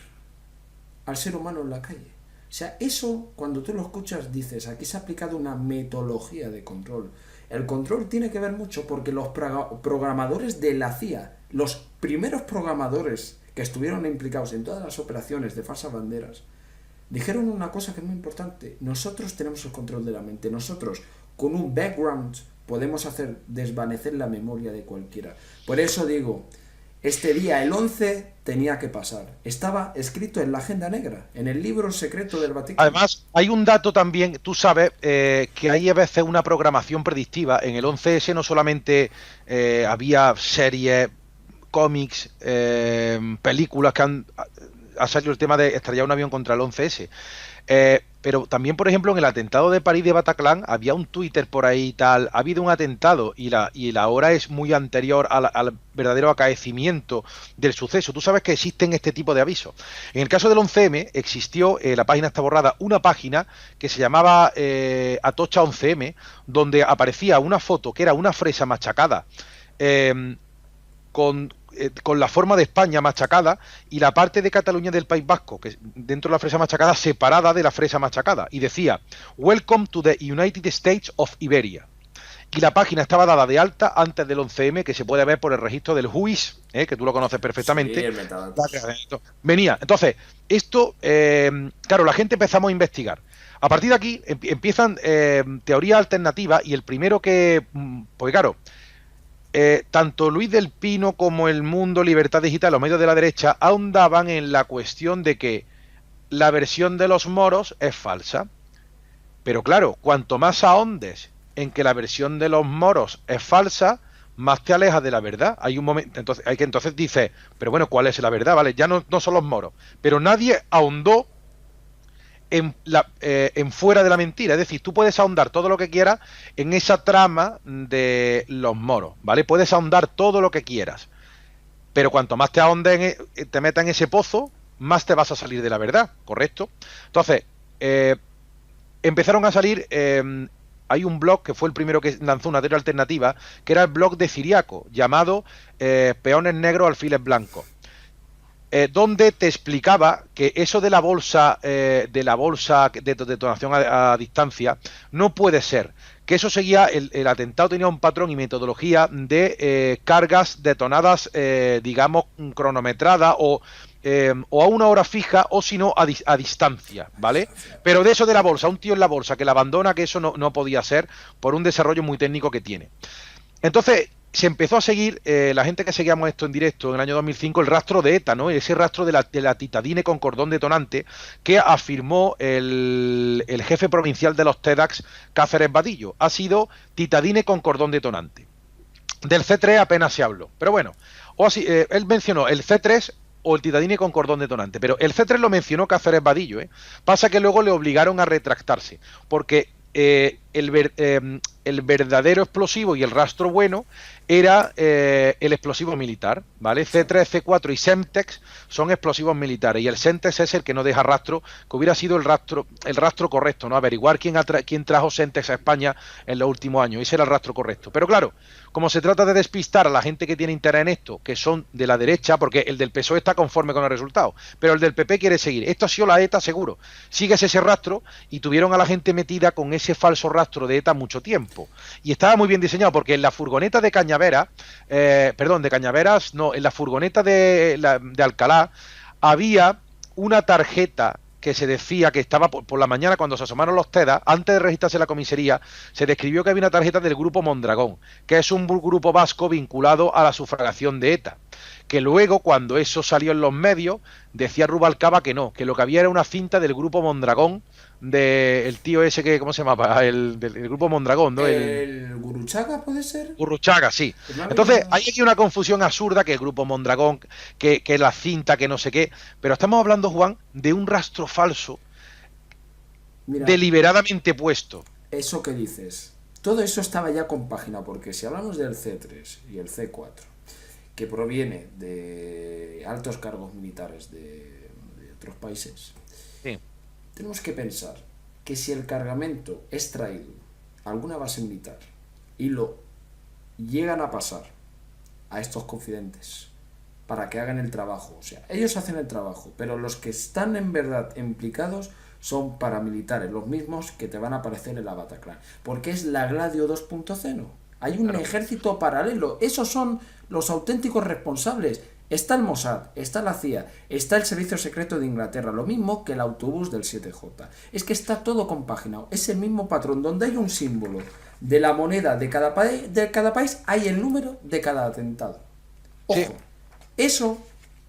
al ser humano en la calle. sea, eso cuando tú lo escuchas dices, aquí se ha aplicado una metodología de control. El control tiene que ver mucho porque los programadores de la CIA, los primeros programadores que estuvieron implicados en todas las operaciones de falsas banderas, dijeron una cosa que es muy importante. Nosotros tenemos el control de la mente. Nosotros, con un background, podemos hacer desvanecer la memoria de cualquiera. Por eso digo, este día, el 11, tenía que pasar. Estaba escrito en la agenda negra, en el libro secreto del Vaticano. Además, hay un dato también, tú sabes, que hay a veces una programación predictiva. En el 11S no solamente había series, cómics, películas que ha salido el tema de estrellar un avión contra el 11S. Pero también, por ejemplo, en el atentado de París de Bataclan había un Twitter por ahí y tal. Ha habido un atentado y la hora es muy anterior al verdadero acaecimiento del suceso. Tú sabes que existen este tipo de avisos. En el caso del 11M existió, la página está borrada, una página que se llamaba Atocha 11M, donde aparecía una foto que era una fresa machacada con la forma de España machacada y la parte de Cataluña del País Vasco, que dentro de la fresa machacada, separada de la fresa machacada. Y decía, Welcome to the United States of Iberia. Y la página estaba dada de alta antes del 11M, que se puede ver por el registro del JUIS, que tú lo conoces perfectamente. Sí, el metadatos. Venía. Entonces, esto, claro, la gente empezamos a investigar. A partir de aquí empiezan teorías alternativas y el primero que, pues claro, tanto Luis del Pino como El Mundo, Libertad Digital, los medios de la derecha, ahondaban en la cuestión de que la versión de los moros es falsa. Pero claro, cuanto más ahondes en que la versión de los moros es falsa, más te alejas de la verdad. Hay un momento, entonces dice, pero bueno, ¿cuál es la verdad? Vale, ya no son los moros. Pero nadie ahondó en fuera de la mentira. Es decir, tú puedes ahondar todo lo que quieras en esa trama de los moros, ¿vale? Puedes ahondar todo lo que quieras, pero cuanto más te ahondes, te metas en ese pozo, más te vas a salir de la verdad, ¿correcto? Entonces, empezaron a salir, hay un blog que fue el primero que lanzó una teoría alternativa, que era el blog de Ciriaco, llamado Peones Negros, Alfiles Blancos, donde te explicaba que eso de la bolsa de detonación a distancia no puede ser, que eso seguía, el atentado tenía un patrón y metodología de cargas detonadas, digamos, cronometradas o a una hora fija o si no a distancia, ¿vale? Pero de eso de la bolsa, un tío en la bolsa que la abandona, que eso no podía ser por un desarrollo muy técnico que tiene. Entonces se empezó a seguir, la gente que seguíamos esto en directo en el año 2005, el rastro de ETA, ¿no? Ese rastro de la titadine con cordón detonante que afirmó el jefe provincial de los TEDx, Cáceres Vadillo. Ha sido titadine con cordón detonante. Del C3 apenas se habló, pero bueno, él mencionó el C3 o el titadine con cordón detonante, pero el C3 lo mencionó Cáceres Vadillo, ¿eh? Pasa que luego le obligaron a retractarse, porque el verdadero explosivo y el rastro bueno era el explosivo militar, ¿vale? C3, C4 y Semtex son explosivos militares y el Semtex es el que no deja rastro, que hubiera sido el rastro correcto, ¿no? Averiguar quién trajo Semtex a España en los últimos años, ese era el rastro correcto. Pero claro, como se trata de despistar a la gente que tiene interés en esto, que son de la derecha, porque el del PSOE está conforme con el resultado, pero el del PP quiere seguir. Esto ha sido la ETA seguro. Sigues ese rastro y tuvieron a la gente metida con ese falso rastro de ETA mucho tiempo. Y estaba muy bien diseñado porque en la furgoneta de Cañaveras, en la furgoneta de Alcalá había una tarjeta que se decía que estaba por la mañana cuando se asomaron los TEDx, antes de registrarse en la comisaría, se describió que había una tarjeta del grupo Mondragón, que es un grupo vasco vinculado a la sufragación de ETA. Que luego, cuando eso salió en los medios, decía Rubalcaba que no, que lo que había era una cinta del grupo Mondragón, del tío ese que, ¿cómo se llamaba? El grupo Mondragón, ¿no? ¿El Guruchaga puede ser? Gurruchaga, sí. Entonces, hay aquí una confusión absurda, que el grupo Mondragón, que la cinta, que no sé qué. Pero estamos hablando, Juan, de un rastro falso. Mira, deliberadamente puesto. Eso que dices, todo eso estaba ya compaginado, porque si hablamos del C3 y el C4, que proviene de altos cargos militares de otros países, sí, tenemos que pensar que si el cargamento es traído a alguna base militar y lo llegan a pasar a estos confidentes para que hagan el trabajo, o sea, ellos hacen el trabajo, pero los que están en verdad implicados son paramilitares, los mismos que te van a aparecer en la Bataclan. Porque es la Gladio 2.0. Hay un ejército paralelo. Esos son los auténticos responsables. Está el Mossad, está la CIA, está el Servicio Secreto de Inglaterra, lo mismo que el autobús del 7J. Es que está todo compaginado. Es el mismo patrón. Donde hay un símbolo de la moneda de cada país, hay el número de cada atentado. Ojo, sí. Eso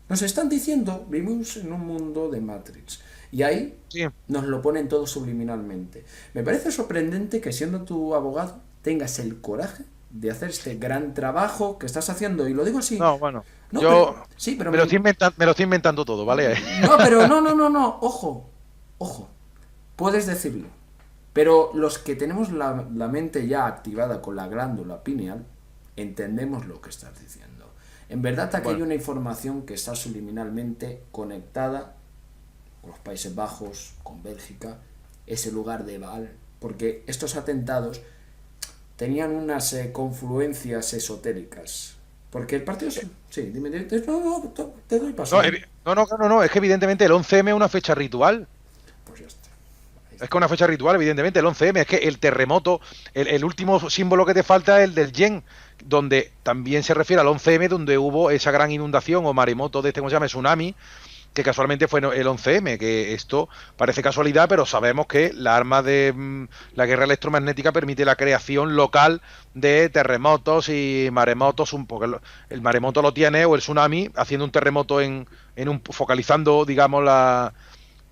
nos están diciendo, vivimos en un mundo de Matrix. Y ahí nos lo ponen todo subliminalmente. Me parece sorprendente que, siendo tu abogado, tengas el coraje de hacer este gran trabajo que estás haciendo. Y lo digo así. No, bueno. No, yo pero me lo estoy inventando todo, ¿vale? No, pero no. Ojo. Puedes decirlo. Pero los que tenemos la mente ya activada con la glándula pineal, entendemos lo que estás diciendo. En verdad, aquí hay una información que está subliminalmente conectada con los Países Bajos, con Bélgica, ese lugar de Baal, porque estos atentados tenían unas confluencias esotéricas. Porque el partido... Sí, dime. No, te doy paso. No, es que evidentemente el 11M es una fecha ritual. Pues ya está. Es que una fecha ritual, evidentemente, el 11M. Es que el terremoto, el último símbolo que te falta es el del yen, donde también se refiere al 11M, donde hubo esa gran inundación o maremoto de ¿cómo se llama? Tsunami, que casualmente fue el 11M, que esto parece casualidad, pero sabemos que la arma de la guerra electromagnética permite la creación local de terremotos y maremotos, porque el maremoto lo tiene, o el tsunami, haciendo un terremoto focalizando, digamos,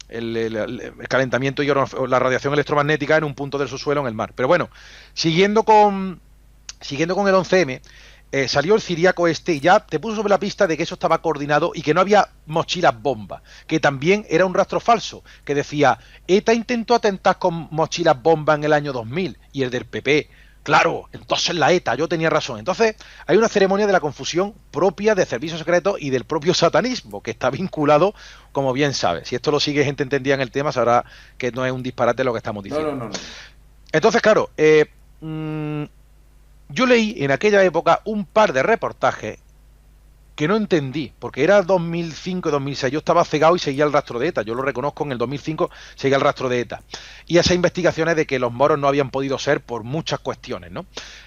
el calentamiento y la radiación electromagnética en un punto del subsuelo en el mar. Pero bueno, siguiendo con el 11M, salió el Ciriaco y ya te puso sobre la pista de que eso estaba coordinado y que no había mochilas bomba, que también era un rastro falso, que decía, ETA intentó atentar con mochilas bomba en el año 2000, y el del PP, claro, entonces la ETA, yo tenía razón. Entonces hay una ceremonia de la confusión propia de servicios secretos y del propio satanismo, que está vinculado, como bien sabes. Si esto lo sigue gente entendida en el tema, sabrá que no es un disparate lo que estamos diciendo. No. Entonces, claro, yo leí en aquella época un par de reportajes que no entendí, porque era 2005-2006, yo estaba cegado y seguía el rastro de ETA, yo lo reconozco, en el 2005 seguía el rastro de ETA, y esas investigaciones de que los moros no habían podido ser por muchas cuestiones, ¿no?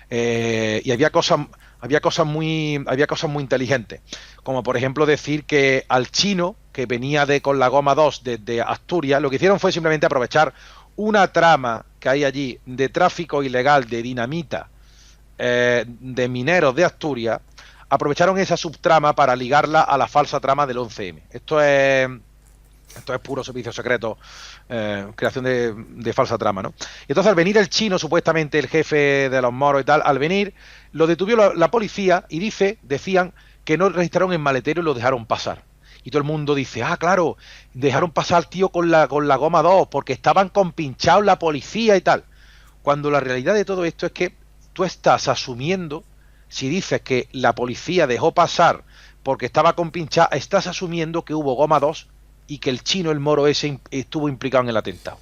Y había cosas muy inteligentes, como por ejemplo decir que al chino, que venía con la goma 2 desde Asturias, lo que hicieron fue simplemente aprovechar una trama que hay allí de tráfico ilegal de dinamita, de mineros de Asturias, aprovecharon esa subtrama para ligarla a la falsa trama del 11M. Esto es puro servicio secreto, creación de falsa trama, ¿no? Y entonces, al venir el chino, supuestamente el jefe de los moros y tal, al venir, lo detuvo la policía y decían que no registraron en maletero y lo dejaron pasar. Y todo el mundo dice, claro, dejaron pasar al tío con la goma 2 porque estaban compinchados la policía y tal. Cuando la realidad de todo esto es que tú estás asumiendo, si dices que la policía dejó pasar porque estaba compinchada, estás asumiendo que hubo goma 2 y que el chino, el moro ese, estuvo implicado en el atentado.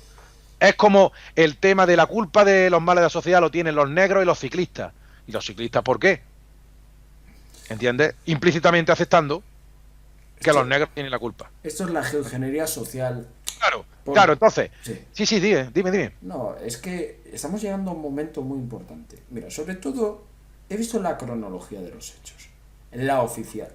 Es como el tema de la culpa de los males de la sociedad lo tienen los negros y los ciclistas. ¿Y los ciclistas por qué? ¿Entiendes? Implícitamente aceptando que los negros tienen la culpa. Esto es la geoingeniería social. Claro, entonces. Sí, dime. No, es que estamos llegando a un momento muy importante. Mira, sobre todo, he visto la cronología de los hechos, la oficial.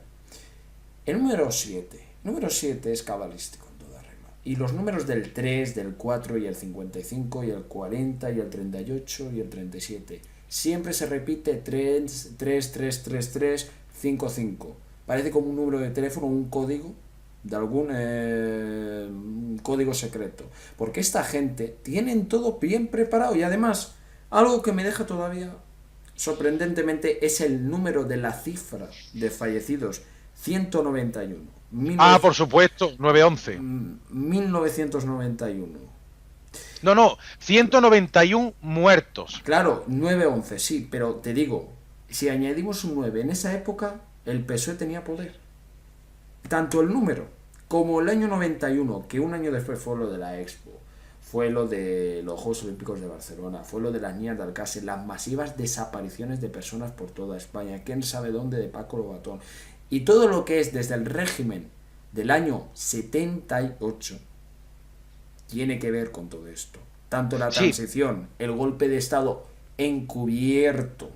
El número 7. El número 7 es cabalístico en toda regla. Y los números del 3, del 4 y el 55 y el 40 y el 38 y el 37. Siempre se repite 3, 3, 3, 3, 3, 5, 5. Parece como un número de teléfono, un código de algún código secreto, porque esta gente tienen todo bien preparado. Y además, algo que me deja todavía sorprendentemente es el número de la cifra de fallecidos, 191. Por supuesto, 911. 1991. No, 191 muertos. Claro, 911, sí, pero te digo, si añadimos un 9, en esa época el PSOE tenía poder. Tanto el número como el año 91, que un año después fue lo de la Expo, fue lo de los Juegos Olímpicos de Barcelona, fue lo de las niñas de Alcácer, las masivas desapariciones de personas por toda España, quién sabe dónde, de Paco Lobatón, y todo lo que es desde el régimen del año 78, tiene que ver con todo esto. Tanto la Sí, transición, el golpe de Estado encubierto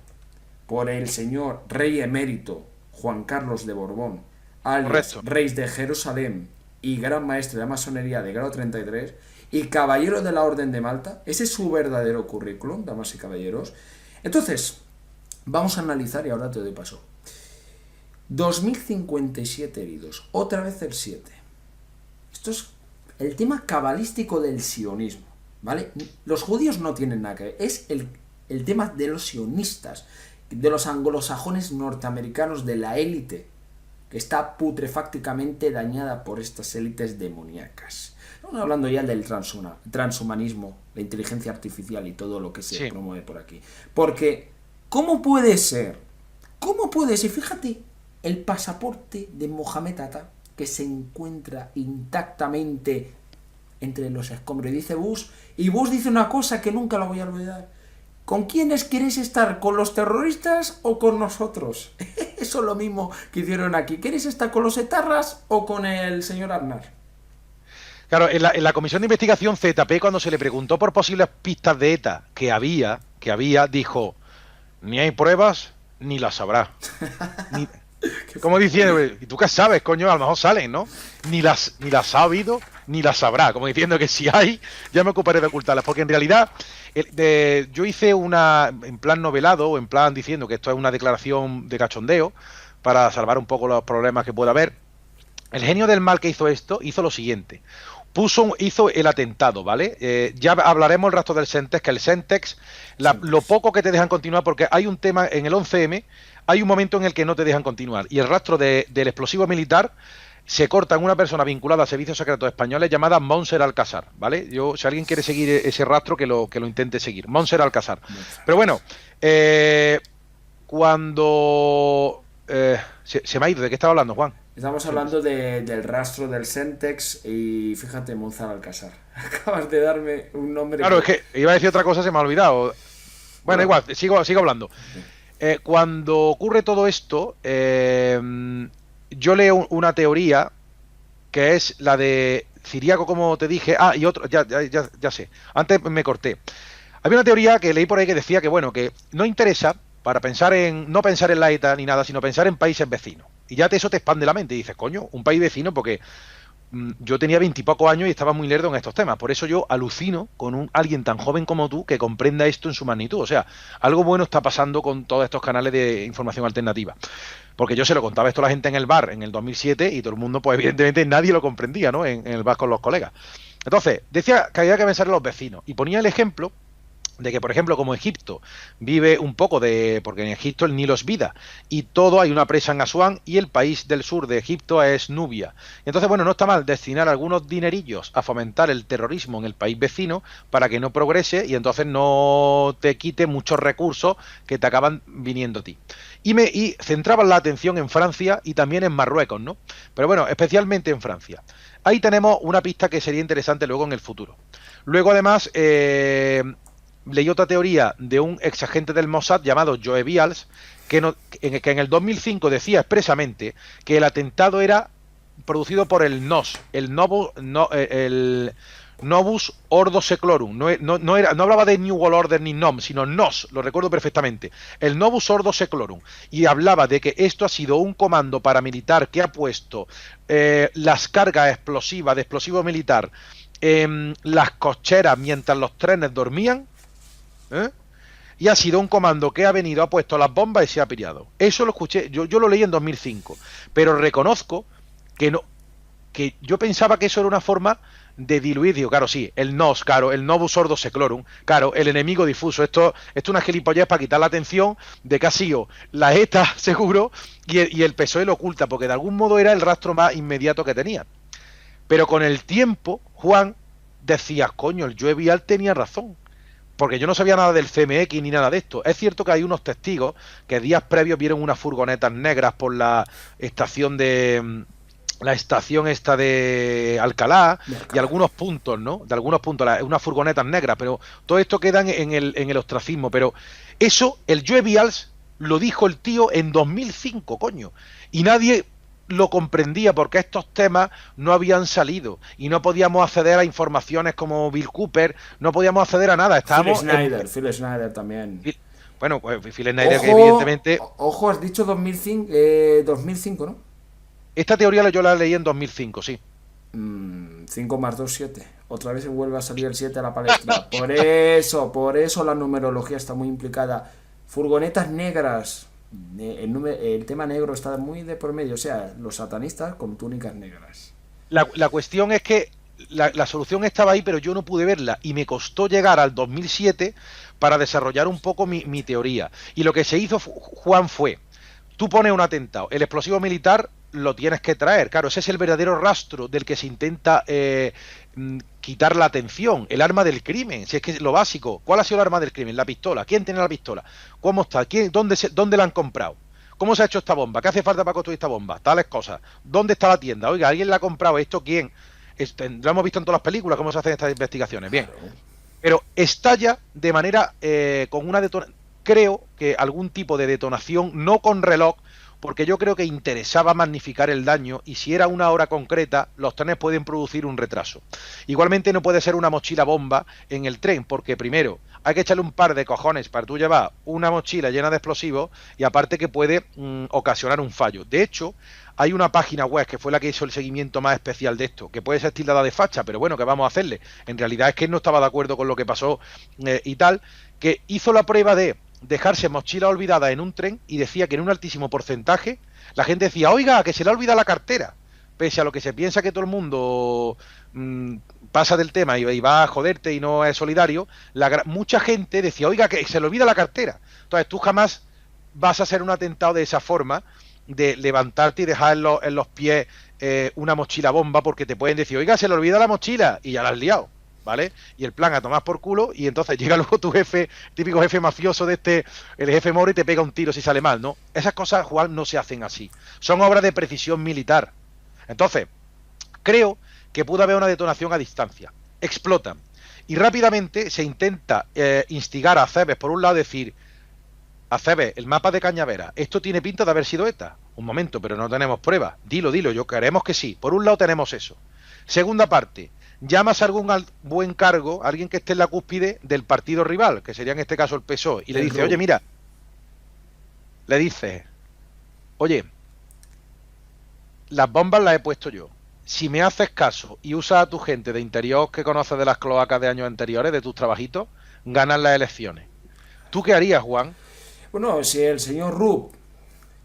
por el señor rey emérito Juan Carlos de Borbón, alias correcto. rey de Jerusalén y gran maestre de la masonería de grado 33 y caballero de la Orden de Malta. Ese es su verdadero currículum, damas y caballeros. Entonces, vamos a analizar y ahora te doy paso. 2057 heridos, otra vez el 7. Esto es el tema cabalístico del sionismo, ¿vale? Los judíos no tienen nada que ver, es el tema de los sionistas, de los anglosajones norteamericanos, de la élite, que está putrefácticamente dañada por estas élites demoníacas. Estamos hablando ya del transhumanismo, la inteligencia artificial y todo lo que se Sí. promueve por aquí. Porque, ¿cómo puede ser? ¿Cómo puede ser? Fíjate, el pasaporte de Mohamed Atta, que se encuentra intactamente entre los escombros. Y dice Bush, y Bush dice una cosa que nunca la voy a olvidar. ¿Con quiénes queréis estar? ¿Con los terroristas o con nosotros? Eso es lo mismo que hicieron aquí. ¿Queréis estar con los etarras o con el señor Aznar? Claro, en la comisión de investigación ZP, cuando se le preguntó por posibles pistas de ETA que había, dijo, ni hay pruebas, ni las habrá. Ni, como diciendo, ¿y tú qué sabes, coño? A lo mejor salen, ¿no? Ni las ha habido, ni las habrá. Como diciendo que si hay, ya me ocuparé de ocultarlas. Porque en realidad, yo hice una, en plan novelado, o en plan diciendo que esto es una declaración de cachondeo, para salvar un poco los problemas que pueda haber. El genio del mal que hizo esto, hizo lo siguiente. Hizo el atentado, ¿vale? Ya hablaremos el resto del Sentex, que el Sentex, lo poco que te dejan continuar, porque hay un tema en el 11M, hay un momento en el que no te dejan continuar, y el rastro del explosivo militar se corta en una persona vinculada a servicios secretos españoles llamada Montserrat Alcázar, ¿vale? Si alguien quiere seguir ese rastro, que lo intente seguir. Montserrat Alcázar. Pero bueno, cuando... se me ha ido, ¿de qué estaba hablando, Juan? Estamos hablando del rastro del Sentex y fíjate, Monzar Alcázar. Acabas de darme un nombre. Claro, es que iba a decir otra cosa, se me ha olvidado. Bueno, igual, sigo hablando. Cuando ocurre todo esto, yo leo una teoría que es la de Ciriaco, como te dije. Ah, y otro, ya sé. Antes me corté. Había una teoría que leí por ahí que decía que, bueno, que no interesa para no pensar en la ETA ni nada, sino pensar en países vecinos. Y ya eso te expande la mente y dices, coño, un país vecino, porque yo tenía 20 y pocos años y estaba muy lerdo en estos temas. Por eso yo alucino con alguien tan joven como tú que comprenda esto en su magnitud. O sea, algo bueno está pasando con todos estos canales de información alternativa. Porque yo se lo contaba esto a la gente en el bar en el 2007 y todo el mundo, pues evidentemente nadie lo comprendía, ¿no? En el bar con los colegas. Entonces, decía que había que pensar en los vecinos. Y ponía el ejemplo de que, por ejemplo, como Egipto vive un poco porque en Egipto el Nilo es vida y todo, hay una presa en Asuán y el país del sur de Egipto es Nubia. Y entonces, bueno, no está mal destinar algunos dinerillos a fomentar el terrorismo en el país vecino para que no progrese y entonces no te quite muchos recursos que te acaban viniendo a ti. Y centraban la atención en Francia y también en Marruecos, ¿no? Pero bueno, especialmente en Francia. Ahí tenemos una pista que sería interesante luego en el futuro. Luego, además, leí otra teoría de un ex agente del Mossad llamado Joe Bials, que en el 2005 decía expresamente que el atentado era producido por el NOS, el Novus Ordo Seclorum. No hablaba de New World Order ni NOM, sino NOS, lo recuerdo perfectamente. El Novus Ordo Seclorum. Y hablaba de que esto ha sido un comando paramilitar que ha puesto las cargas explosivas de explosivo militar en las cocheras mientras los trenes dormían. Y ha sido un comando que ha venido, ha puesto las bombas y se ha pillado. Eso lo escuché, yo lo leí en 2005, pero reconozco que yo pensaba que eso era una forma de diluir. Digo, claro, sí, el NOS, claro, el Novus Ordo Seclorum, claro, el enemigo difuso. Esto es una gilipollez para quitar la atención de que ha sido la ETA, seguro, y el PSOE lo oculta, porque de algún modo era el rastro más inmediato que tenía. Pero con el tiempo, Juan decía, coño, el Joe Vial tenía razón. Porque yo no sabía nada del CMX ni nada de esto. Es cierto que hay unos testigos que días previos vieron unas furgonetas negras por la estación esta de Alcalá y algunos puntos, ¿no? De algunos puntos, unas furgonetas negras, pero todo esto queda en el ostracismo. Pero eso, el Joe Vials lo dijo el tío en 2005, coño. Y nadie lo comprendía porque estos temas no habían salido y no podíamos acceder a informaciones como Bill Cooper, no podíamos acceder a nada. Estábamos en... Phil Schneider también. Bueno, pues Phil Snyder, que Ojo, evidentemente... ojo, has dicho 2005, 2005, ¿no? Esta teoría yo la leí en 2005, sí. 5 más 2, 7. Otra vez se vuelve a salir el 7 a la palestra. Por eso la numerología está muy implicada. Furgonetas negras. El tema negro está muy de por medio. O sea, los satanistas con túnicas negras. La cuestión es que la solución estaba ahí, pero yo no pude verla y me costó llegar al 2007 para desarrollar un poco mi teoría. Y lo que se hizo, Juan, fue, tú pones un atentado, el explosivo militar lo tienes que traer, claro, ese es el verdadero rastro del que se intenta quitar la atención, el arma del crimen, si es que es lo básico. ¿Cuál ha sido el arma del crimen? La pistola. ¿Quién tiene la pistola? ¿Cómo está? ¿Dónde la han comprado? ¿Cómo se ha hecho esta bomba? ¿Qué hace falta para construir esta bomba? Tales cosas. ¿Dónde está la tienda? Oiga, ¿alguien la ha comprado? ¿Esto quién? Lo hemos visto en todas las películas, cómo se hacen estas investigaciones. Bien. Pero estalla de manera con una detonación. Creo que algún tipo de detonación, no con reloj, porque yo creo que interesaba magnificar el daño y si era una hora concreta, los trenes pueden producir un retraso. Igualmente no puede ser una mochila bomba en el tren, porque primero hay que echarle un par de cojones para tú llevar una mochila llena de explosivos y aparte que puede ocasionar un fallo. De hecho, hay una página web que fue la que hizo el seguimiento más especial de esto, que puede ser tildada de facha, pero bueno, que vamos a hacerle. En realidad es que él no estaba de acuerdo con lo que pasó y tal, que hizo la prueba de dejarse mochila olvidada en un tren y decía que en un altísimo porcentaje la gente decía, oiga, que se le ha olvidado la cartera. Pese a lo que se piensa que todo el mundo pasa del tema y va a joderte y no es solidario, mucha gente decía, oiga, que se le olvida la cartera. Entonces tú jamás vas a hacer un atentado de esa forma, de levantarte y dejar en los pies una mochila bomba, porque te pueden decir, oiga, se le olvida la mochila y ya la has liado. ¿Vale? Y el plan a tomar por culo y entonces llega luego tu jefe, típico jefe mafioso de el jefe moro y te pega un tiro si sale mal, ¿no? Esas cosas, Juan, no se hacen así. Son obras de precisión militar. Entonces, creo que pudo haber una detonación a distancia. Explotan. Y rápidamente se intenta instigar a Cebes, por un lado, decir, a Cebes, el mapa de Cañavera, esto tiene pinta de haber sido ETA. Un momento, pero no tenemos pruebas. Dilo, yo queremos que sí. Por un lado tenemos eso. Segunda parte, llamas a algún buen cargo, alguien que esté en la cúspide del partido rival, que sería en este caso el PSOE, y le dice, oye, mira, le dice, oye, las bombas las he puesto yo. Si me haces caso y usas a tu gente de interior que conoces de las cloacas de años anteriores, de tus trabajitos, ganas las elecciones. ¿Tú qué harías, Juan? Bueno, si el señor Rupp,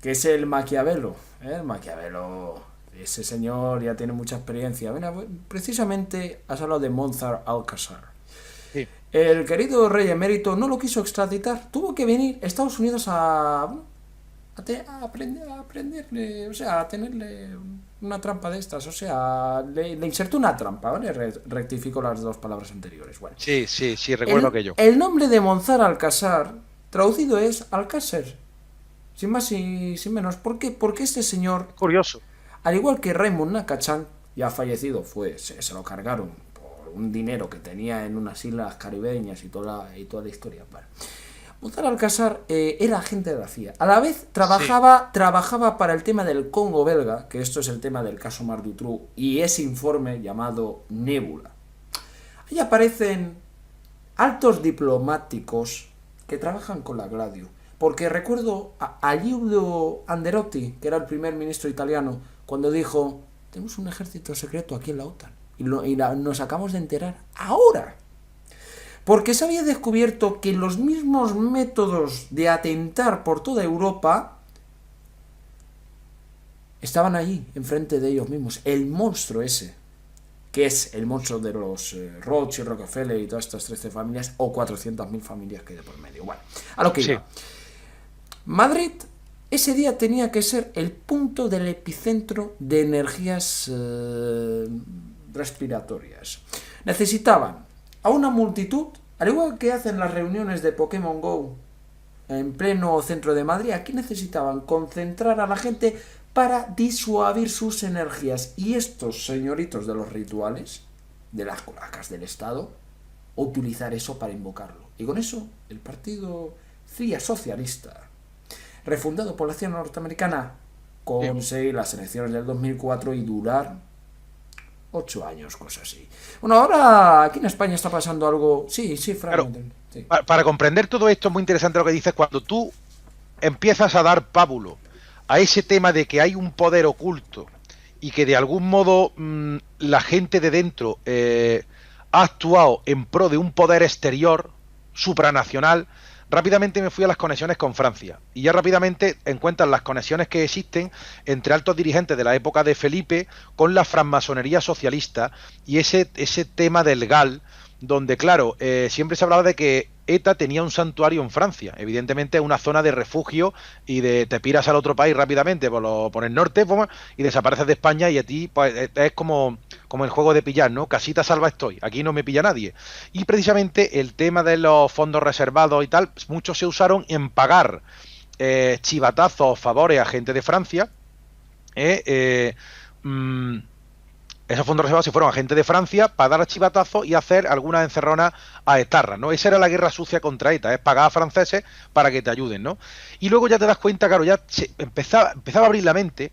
que es el Maquiavelo, el Maquiavelo, ese señor ya tiene mucha experiencia. Bueno, precisamente has hablado de Monzar Alcázar. Sí. El querido rey emérito no lo quiso extraditar. Tuvo que venir a Estados Unidos a aprenderle, o sea, a tenerle una trampa de estas. O sea, le insertó una trampa, ¿vale? Rectifico las dos palabras anteriores. Bueno. Sí, recuerdo aquello. El nombre de Monzar Alcázar, traducido es Alcácer. Sin más y sin menos. ¿Por qué? Porque este señor, Curioso. al igual que Raymond Nakachan, ya fallecido, se lo cargaron por un dinero que tenía en unas islas caribeñas y toda la historia. Bueno, Monzar Alcázar era agente de la CIA. A la vez trabajaba para el tema del Congo belga, que esto es el tema del caso Mar Dutroux, y ese informe llamado Nébula. Ahí aparecen altos diplomáticos que trabajan con la Gladio. Porque recuerdo a Giulio Andreotti, que era el primer ministro italiano, cuando dijo, tenemos un ejército secreto aquí en la OTAN. Nos acabamos de enterar ahora. Porque se había descubierto que los mismos métodos de atentar por toda Europa estaban allí, enfrente de ellos mismos. El monstruo ese, que es el monstruo de los Rothschild, Rockefeller y todas estas 13 familias, o 400.000 familias que hay de por medio. Bueno, a lo que iba. Madrid ese día tenía que ser el punto del epicentro de energías respiratorias. Necesitaban a una multitud, al igual que hacen las reuniones de Pokémon GO en pleno centro de Madrid, aquí necesitaban concentrar a la gente para disuadir sus energías. Y estos señoritos de los rituales, de las cloacas del Estado, utilizar eso para invocarlo. Y con eso, el partido CIA socialista, refundado por la CIA norteamericana, conseguir las elecciones del 2004 y durar 8 años, cosas así. Bueno, ahora aquí en España está pasando algo... Sí, Fran. Claro, Sí. para comprender todo esto es muy interesante lo que dices cuando tú empiezas a dar pábulo a ese tema de que hay un poder oculto y que de algún modo la gente de dentro ha actuado en pro de un poder exterior, supranacional. Rápidamente me fui a las conexiones con Francia y ya rápidamente encuentran las conexiones que existen entre altos dirigentes de la época de Felipe con la francmasonería socialista y ese tema del GAL, donde claro, siempre se hablaba de que ETA tenía un santuario en Francia, evidentemente una zona de refugio y de te piras al otro país rápidamente por el norte y desapareces de España y a ti pues, es como el juego de pillar, ¿no? Casita salva estoy, aquí no me pilla nadie. Y precisamente el tema de los fondos reservados y tal, muchos se usaron en pagar chivatazos o favores a gente de Francia, esos fondos reservados se fueron a gente de Francia para dar chivatazos y hacer algunas encerronas a etarras, ¿no? Esa era la guerra sucia contra ETA, es pagar a franceses para que te ayuden, ¿no? Y luego ya te das cuenta, claro, ya empezaba a abrir la mente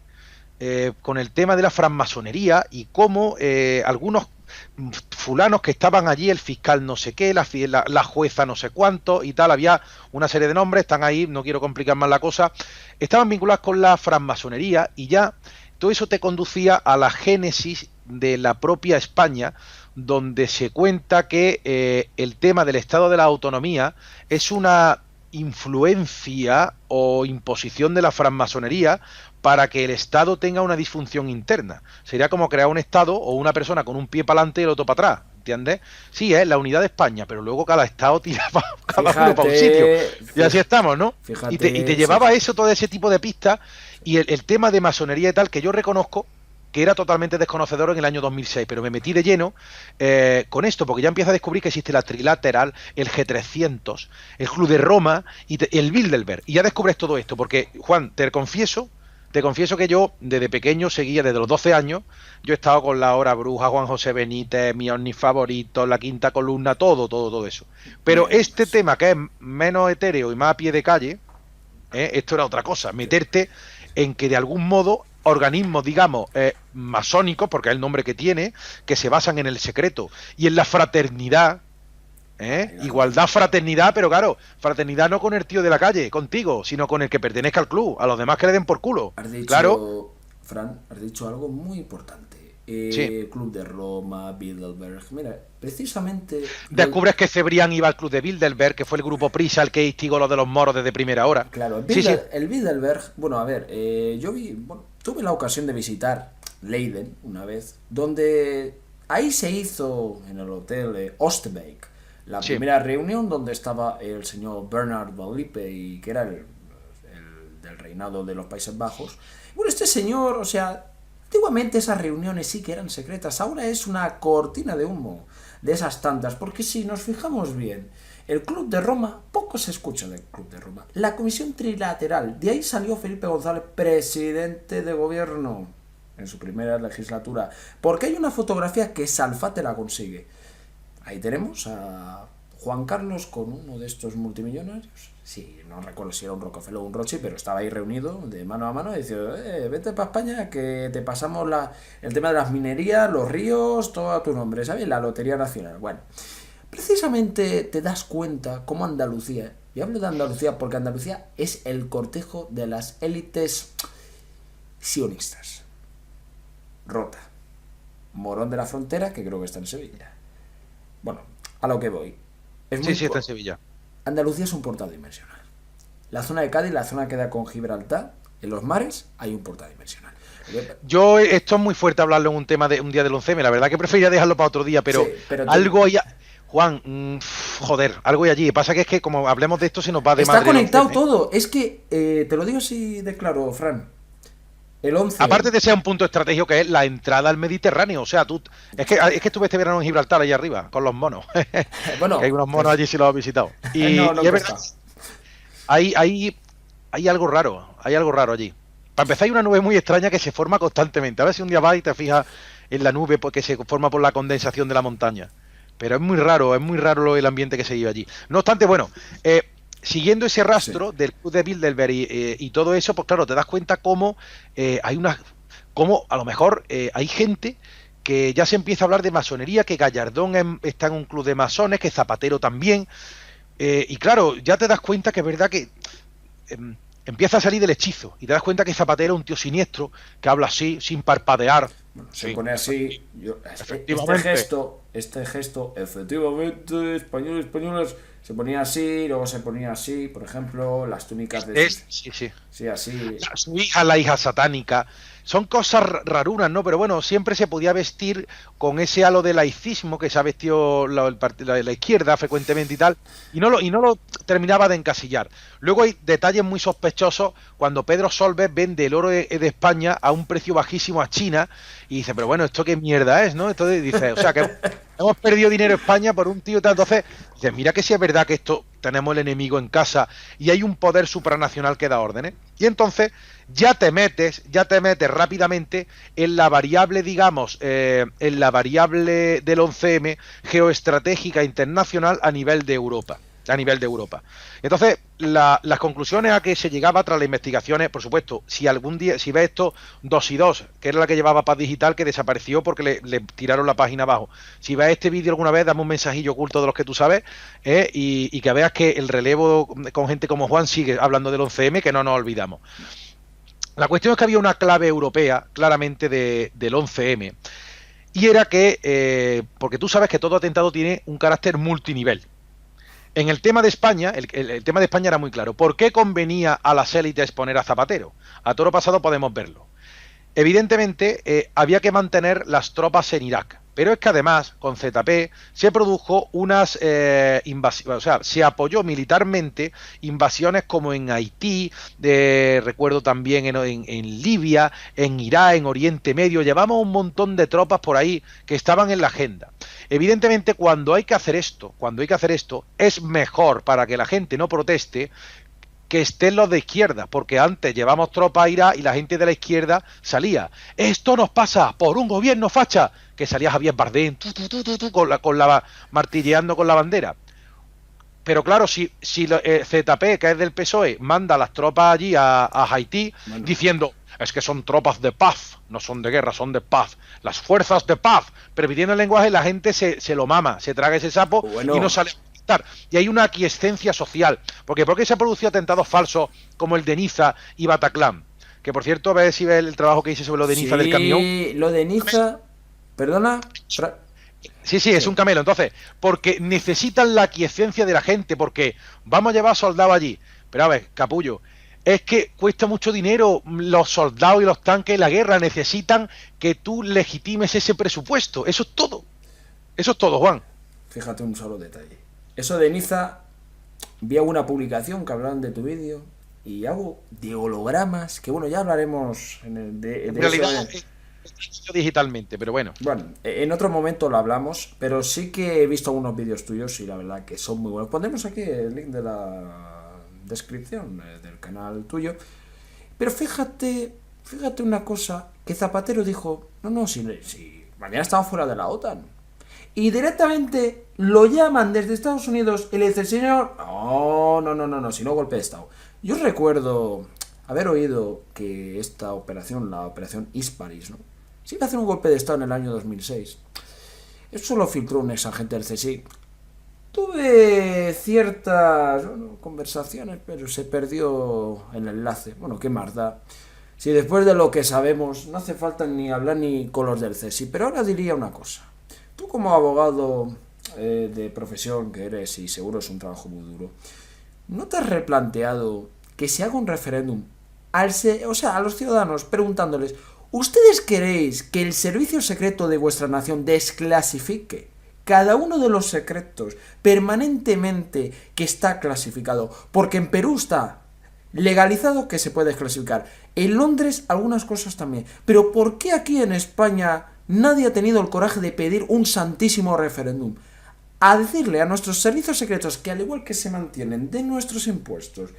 con el tema de la francmasonería y cómo algunos fulanos que estaban allí, el fiscal no sé qué, la jueza no sé cuánto y tal, había una serie de nombres, están ahí, no quiero complicar más la cosa, estaban vinculados con la francmasonería y ya todo eso te conducía a la génesis de la propia España, donde se cuenta que el tema del Estado de la Autonomía es una influencia o imposición de la francmasonería para que el Estado tenga una disfunción interna. Sería como crear un Estado o una persona con un pie para adelante y el otro para atrás, ¿entiendes? Sí, es la unidad de España, pero luego cada Estado tira cada uno para un sitio. Y así estamos, ¿no? Y te llevaba eso, todo ese tipo de pistas, y el tema de masonería y tal, que yo reconozco que era totalmente desconocedor en el año 2006, pero me metí de lleno con esto, porque ya empiezo a descubrir que existe la Trilateral, el G300, el Club de Roma y el Bilderberg. Y ya descubres todo esto, porque, Juan, te confieso que yo desde pequeño seguía, desde los 12 años, yo he estado con La Hora Bruja, Juan José Benítez, mi ovni favorito, La Quinta Columna, todo eso. Pero este tema que es menos etéreo y más a pie de calle, esto era otra cosa, meterte en que de algún modo organismos, digamos, masónicos, porque es el nombre que tiene, que se basan en el secreto y en la fraternidad, igualdad, fraternidad, pero claro, fraternidad no con el tío de la calle, contigo, sino con el que pertenezca al club, a los demás que le den por culo. Has dicho, claro. Fran, has dicho algo muy importante. Sí. Club de Roma, Bilderberg. Mira, precisamente... Descubres que Cebrián iba al Club de Bilderberg, que fue el grupo Prisa el que instigó lo de los moros desde primera hora. Claro, sí. El Bilderberg, bueno, a ver, tuve la ocasión de visitar Leiden una vez, donde ahí se hizo en el hotel Oostbeek la primera reunión donde estaba el señor Bernard van Lippe, y que era el del reinado de los Países Bajos. Bueno, este señor, o sea, antiguamente esas reuniones sí que eran secretas, ahora es una cortina de humo de esas tantas, porque si nos fijamos bien, el Club de Roma, poco se escucha del Club de Roma. La Comisión Trilateral, de ahí salió Felipe González, presidente de gobierno en su primera legislatura, porque hay una fotografía que Salfate la consigue. Ahí tenemos a Juan Carlos con uno de estos multimillonarios. Sí, no recuerdo si era un Rockefeller o un Rothschild, pero estaba ahí reunido de mano a mano y dice, vete para España que te pasamos el tema de las minerías, los ríos, todo a tu nombre, ¿sabes? La Lotería Nacional. Bueno, precisamente te das cuenta cómo Andalucía, y hablo de Andalucía porque Andalucía es el cortejo de las élites sionistas. Rota, Morón de la Frontera, que creo que está en Sevilla. Bueno, a lo que voy. Sí, está en Sevilla. Andalucía es un portal dimensional. La zona de Cádiz, la zona que da con Gibraltar, en los mares hay un portal dimensional. Yo, esto es muy fuerte hablarlo en un tema de un día del 11M, la verdad que preferiría dejarlo para otro día, pero, sí, pero algo hay... Juan, joder, algo hay allí. Pasa que es que como hablemos de esto se nos va de está madre. Está conectado todo. Es que, te lo digo así de claro, Fran. El 11. Aparte de ser un punto estratégico que es la entrada al Mediterráneo, o sea, es que estuve este verano en Gibraltar allá arriba con los monos. Bueno, que hay unos monos allí si los has visitado. Y, no y es verdad, hay algo raro, allí. Para empezar hay una nube muy extraña que se forma constantemente. A ver si un día vas y te fijas en la nube porque se forma por la condensación de la montaña. Pero es muy raro el ambiente que se vive allí. No obstante, bueno, siguiendo ese Sí. rastro del club de Bilderberg y todo eso, pues claro, te das cuenta cómo hay una, cómo a lo mejor hay gente que ya se empieza a hablar de masonería, que Gallardón está en un club de masones, que Zapatero también, y claro, ya te das cuenta que es verdad que empieza a salir del hechizo, y te das cuenta que Zapatero es un tío siniestro, que habla así, sin parpadear. Bueno, se Sí, pone así. efectivamente. Este gesto, efectivamente, españoles, se ponía así, luego se ponía así, por ejemplo, las túnicas de sus. Sí, sí. Sí, así. Su hija, la hija satánica. Son cosas rarunas, ¿no? Pero bueno, siempre se podía vestir con ese halo de laicismo que se ha vestido la izquierda frecuentemente y tal, y no lo terminaba de encasillar. Luego hay detalles muy sospechosos cuando Pedro Solbes vende el oro de España a un precio bajísimo a China y dice, pero bueno, ¿esto qué mierda es, no? Entonces dice, o sea, que hemos perdido dinero en España por un tío y tal. Entonces, dice, mira que si es verdad que esto tenemos el enemigo en casa y hay un poder supranacional que da órdenes. Y entonces ya te metes rápidamente en la variable, digamos, en la variable del 11M geoestratégica internacional a nivel de Europa. A nivel de Europa. Entonces, las conclusiones a que se llegaba tras las investigaciones, por supuesto, si algún día, si ves esto 2 y 2, que era la que llevaba Paz Digital, que desapareció porque le tiraron la página abajo. Si ves este vídeo alguna vez, dame un mensajillo oculto de los que tú sabes, y que veas que el relevo con gente como Juan sigue hablando del 11M, que no nos olvidamos. La cuestión es que había una clave europea, claramente, del 11M, y era que, porque tú sabes que todo atentado tiene un carácter multinivel. En el tema de España, el tema de España era muy claro. ¿Por qué convenía a las élites poner a Zapatero? A toro pasado podemos verlo. Evidentemente, había que mantener las tropas en Irak. Pero es que además, con ZP, se produjo unas invasiones, o sea, se apoyó militarmente invasiones como en Haití, recuerdo también en Libia, en Irak, en Oriente Medio. Llevamos un montón de tropas por ahí que estaban en la agenda. Evidentemente, cuando hay que hacer esto, es mejor para que la gente no proteste que estén los de izquierda, porque antes llevamos tropas a Irak y la gente de la izquierda salía. Esto nos pasa por un gobierno facha, que salía Javier Bardem con la martilleando con la bandera. Pero claro, si ZP, que es del PSOE, manda las tropas allí a Haití, Bueno, diciendo, es que son tropas de paz, no son de guerra, son de paz, las fuerzas de paz, permitiendo el lenguaje, la gente se lo mama, se traga ese sapo bueno, y no sale a protestar. Y hay una aquiescencia social, porque ¿por qué se han producido atentados falsos como el de Niza y Bataclan? Que por cierto, a ver si ves el trabajo que hice sobre lo de Niza del camión. sí, lo de Niza. Perdona. Sí, sí, es Sí. un camelo. Entonces, porque necesitan la aquiescencia de la gente, porque vamos a llevar soldados allí. Pero a ver, capullo, es que cuesta mucho dinero los soldados y los tanques y la guerra. Necesitan que tú legitimes ese presupuesto. Eso es todo. Eso es todo, Juan. Fíjate un solo detalle. Eso de Niza, vi alguna publicación que hablaban de tu vídeo y hago de hologramas, que bueno, ya hablaremos En de eso. realidad, digitalmente, pero bueno. Bueno, en otro momento lo hablamos, pero sí que he visto algunos vídeos tuyos y la verdad que son muy buenos. Pondremos aquí el link de la descripción del canal tuyo. Pero fíjate una cosa, que Zapatero dijo, no, si mañana estaba fuera de la OTAN. Y directamente lo llaman desde Estados Unidos y le dice, señor, no, si no golpe de Estado. Yo recuerdo haber oído que esta operación, la operación Hisparis, ¿no? Se iba a hacer un golpe de Estado en el año 2006. Eso lo filtró un ex agente del CSI. Tuve ciertas conversaciones, pero se perdió el enlace. Bueno, qué más da. Si después de lo que sabemos, no hace falta ni hablar ni con los del CSI. Pero ahora diría una cosa. Tú como abogado de profesión que eres, y seguro es un trabajo muy duro, ¿no te has replanteado que se haga un referéndum a los ciudadanos preguntándoles, ¿ustedes queréis que el servicio secreto de vuestra nación desclasifique cada uno de los secretos permanentemente que está clasificado? Porque en Perú está legalizado que se puede desclasificar. En Londres algunas cosas también. Pero ¿por qué aquí en España nadie ha tenido el coraje de pedir un santísimo referéndum? A decirle a nuestros servicios secretos que al igual que se mantienen de nuestros impuestos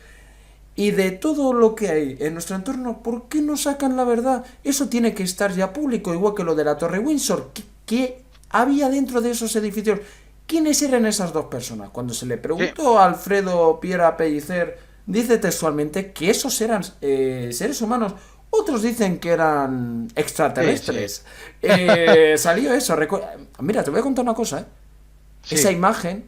y de todo lo que hay en nuestro entorno, ¿por qué no sacan la verdad? Eso tiene que estar ya público, igual que lo de la Torre Windsor, que había dentro de esos edificios. ¿Quiénes eran esas dos personas? Cuando se le preguntó a Alfredo Piera Pellicer, dice textualmente que esos eran seres humanos. Otros dicen que eran extraterrestres. Sí, sí. Salió eso. Mira, te voy a contar una cosa, ¿eh? Sí. Esa imagen,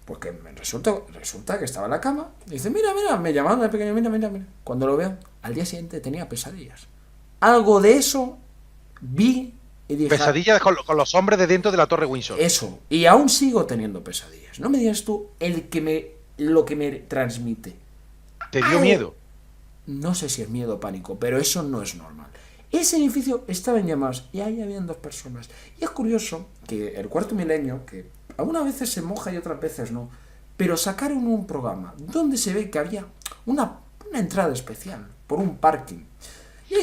porque resulta que estaba en la cama. Y dice, mira, me llamaron de pequeño, mira. Cuando lo vean, al día siguiente tenía pesadillas. Algo de eso vi y dije... Pesadillas con los hombres de dentro de la Torre Windsor. Eso. Y aún sigo teniendo pesadillas. No me digas tú lo que me transmite. ¿Te dio miedo? No sé si es miedo o pánico, pero eso no es normal. Ese edificio estaba en llamas y ahí habían dos personas. Y es curioso que el Cuarto Milenio, que algunas veces se moja y otras veces no, pero sacaron un programa donde se ve que había una entrada especial por un parking.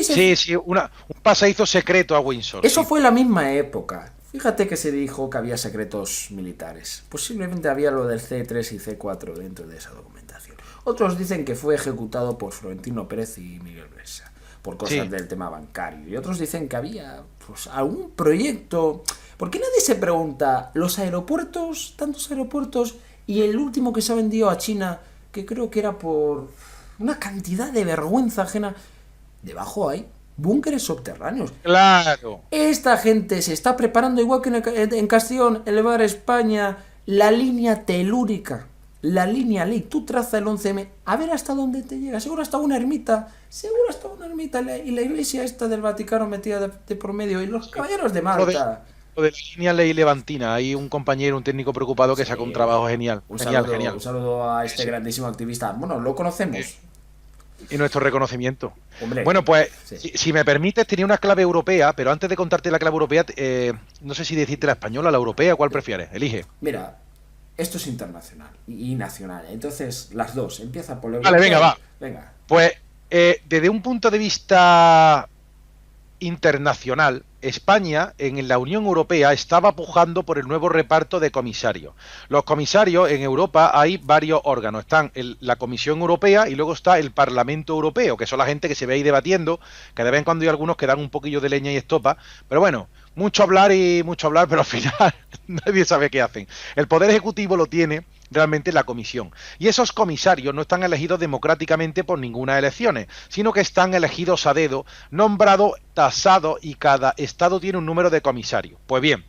Sí, un pasadizo secreto a Windsor. Eso fue la misma época. Fíjate que se dijo que había secretos militares. Posiblemente había lo del C3 y C4 dentro de esa documentación. Otros dicen que fue ejecutado por Florentino Pérez y Miguel Blesa por cosas del tema bancario. Y otros dicen que había algún proyecto. ¿Por qué nadie se pregunta? Los aeropuertos, tantos aeropuertos, y el último que se ha vendido a China, que creo que era por una cantidad de vergüenza ajena. Debajo hay búnkeres subterráneos. Claro. Esta gente se está preparando, igual que en Castellón, elevar a España la línea telúrica, la línea ley. Tú traza el 11M, a ver hasta dónde te llega. Seguro hasta una ermita y la iglesia esta del Vaticano metida de por medio, y los caballeros de Malta. Lo de la línea ley levantina, hay un compañero, un técnico preocupado que sacó un trabajo genial. Un saludo a este grandísimo activista. Bueno, lo conocemos. Y nuestro reconocimiento. Hombre, bueno, pues, si me permites, tenía una clave europea, pero antes de contarte la clave europea, no sé si decirte la española, la europea, ¿cuál prefieres? Elige. Mira, esto es internacional y nacional, entonces las dos. Empieza por la europea. Vale, venga. Pues, desde un punto de vista internacional, España en la Unión Europea estaba pujando por el nuevo reparto de comisarios. Los comisarios en Europa hay varios órganos. Están la Comisión Europea y luego está el Parlamento Europeo, que son la gente que se ve ahí debatiendo, que de vez en cuando hay algunos que dan un poquillo de leña y estopa. Pero bueno, mucho hablar, pero al final nadie sabe qué hacen. El Poder Ejecutivo lo tiene realmente la Comisión. Y esos comisarios no están elegidos democráticamente por ninguna elección, sino que están elegidos a dedo, nombrados, tasados, y cada estado tiene un número de comisarios. Pues bien,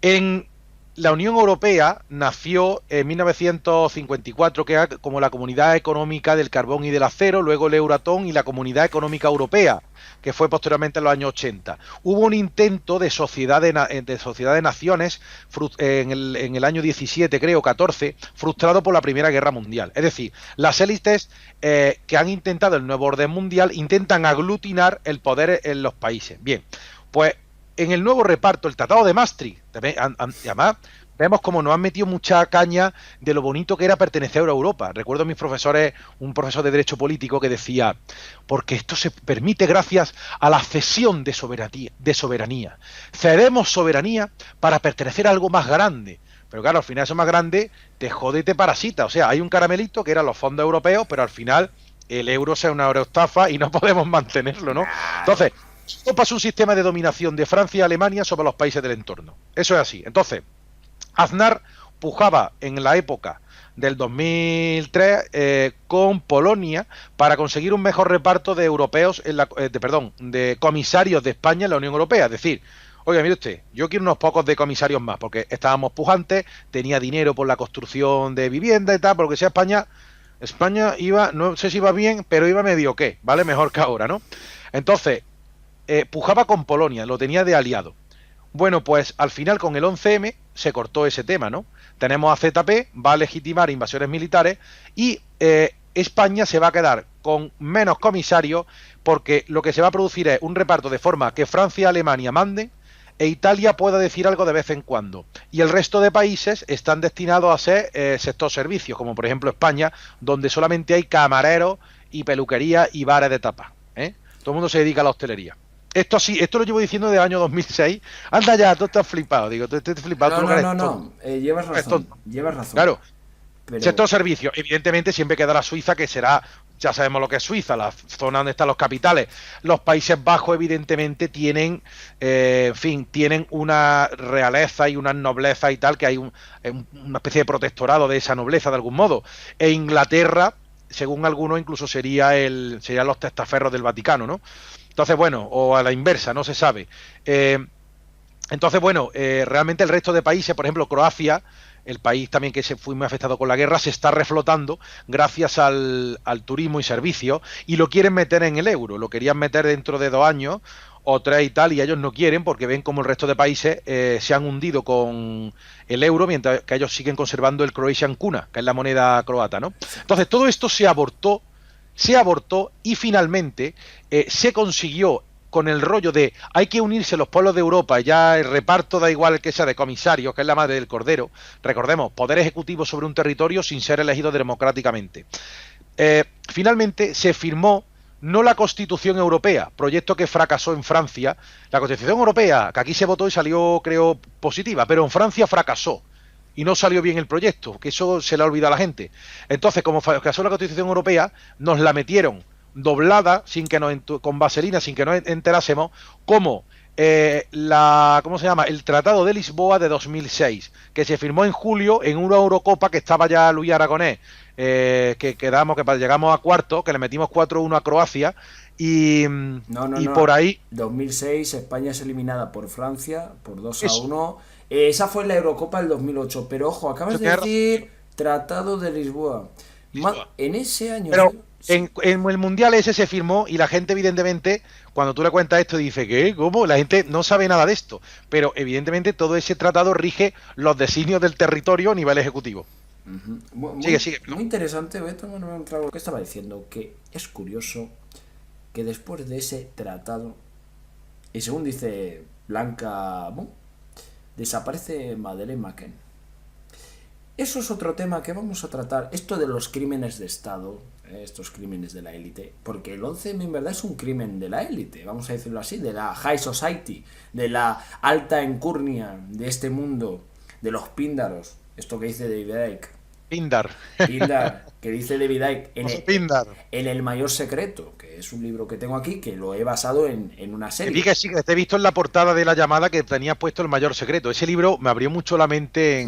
en la Unión Europea nació en 1954, que era como la Comunidad Económica del Carbón y del Acero, luego el Euratom y la Comunidad Económica Europea, que fue posteriormente en los años 80. Hubo un intento de sociedad de naciones en el año 17, creo, 14, frustrado por la Primera Guerra Mundial. Es decir, las élites que han intentado el nuevo orden mundial intentan aglutinar el poder en los países. Bien, pues en el nuevo reparto, el Tratado de Maastricht, además, vemos como nos han metido mucha caña de lo bonito que era pertenecer a Europa. Recuerdo a mis profesores, un profesor de Derecho Político que decía, porque esto se permite gracias a la cesión de soberanía. Cedemos soberanía para pertenecer a algo más grande. Pero claro, al final eso más grande te jode y te parasita. O sea, hay un caramelito que eran los fondos europeos, pero al final el euro sea una euroestafa y no podemos mantenerlo, ¿no? Entonces, esto pasa un sistema de dominación de Francia y Alemania sobre los países del entorno. Eso es así. Entonces, Aznar pujaba en la época del 2003 con Polonia para conseguir un mejor reparto de europeos de comisarios de España en la Unión Europea. Es decir, oiga, mire usted, yo quiero unos pocos de comisarios más, porque estábamos pujantes, tenía dinero por la construcción de vivienda y tal, porque sea España iba, no sé si iba bien, pero iba medio qué, ¿vale? Mejor que ahora, ¿no? Entonces, pujaba con Polonia, lo tenía de aliado. Bueno, pues al final con el 11M se cortó ese tema, ¿no? Tenemos a ZP, va a legitimar invasiones militares y España se va a quedar con menos comisarios porque lo que se va a producir es un reparto de forma que Francia y Alemania manden e Italia pueda decir algo de vez en cuando. Y el resto de países están destinados a ser sector servicios, como por ejemplo España, donde solamente hay camareros y peluquería y bares de tapas, ¿eh? Todo el mundo se dedica a la hostelería. Esto sí, esto lo llevo diciendo desde el año 2006. Anda ya, tú estás flipado. Digo, tú estás flipado. No. Llevas razón. Claro. Pero sector servicio. Evidentemente siempre quedará Suiza, que será ya sabemos lo que es Suiza, la zona donde están los capitales. Los Países Bajos, evidentemente, tienen, en fin, tienen una realeza y una nobleza y tal, que hay una especie de protectorado de esa nobleza de algún modo. E Inglaterra, según algunos, incluso serían los testaferros del Vaticano, ¿no? Entonces, bueno, o a la inversa, no se sabe. Entonces, bueno, realmente el resto de países, por ejemplo, Croacia, el país también que se fue muy afectado con la guerra, se está reflotando gracias al turismo y servicios, y lo quieren meter en el euro. Lo querían meter dentro de 2 años o 3 y tal, y ellos no quieren porque ven como el resto de países se han hundido con el euro, mientras que ellos siguen conservando el Croatian kuna, que es la moneda croata, ¿no? Entonces todo esto se abortó y finalmente se consiguió con el rollo de hay que unirse los pueblos de Europa, ya el reparto da igual el que sea de comisarios, que es la madre del cordero. Recordemos, poder ejecutivo sobre un territorio sin ser elegido democráticamente. Finalmente se firmó no la Constitución Europea, proyecto que fracasó en Francia. La Constitución Europea, que aquí se votó y salió, creo, positiva, pero en Francia fracasó y no salió bien el proyecto, que eso se le ha olvidado a la gente. Entonces, como fracasó la Constitución Europea, nos la metieron doblada, con vaselina, sin que nos enterásemos, como ¿cómo se llama? El Tratado de Lisboa de 2006, que se firmó en julio en una Eurocopa que estaba ya Luis Aragonés, que llegamos a cuarto, que le metimos 4-1 a Croacia, y por ahí... 2006, España es eliminada por Francia por 2-1. Esa fue la Eurocopa del 2008, pero ojo, acabas de decir Tratado de Lisboa. En ese año... Pero en el Mundial ese se firmó y la gente, evidentemente, cuando tú le cuentas esto, dice, ¿qué? ¿Cómo? La gente no sabe nada de esto. Pero, evidentemente, todo ese tratado rige los designios del territorio a nivel ejecutivo. Sigue. Muy interesante, Beto. ¿Qué estaba diciendo? Que es curioso que después de ese tratado, y según dice Blanca, desaparece Madeleine McCann. Eso es otro tema que vamos a tratar, esto de los crímenes de Estado, estos crímenes de la élite, porque el 11M en verdad es un crimen de la élite, vamos a decirlo así, de la high society, de la alta encurnia de este mundo, de los píndaros, esto que dice David Icke. Pindar, que dice David Icke en El Mayor Secreto, que es un libro que tengo aquí, que lo he basado en una serie. Que sí, que te he visto en la portada de La Llamada que tenías puesto El Mayor Secreto. Ese libro me abrió mucho la mente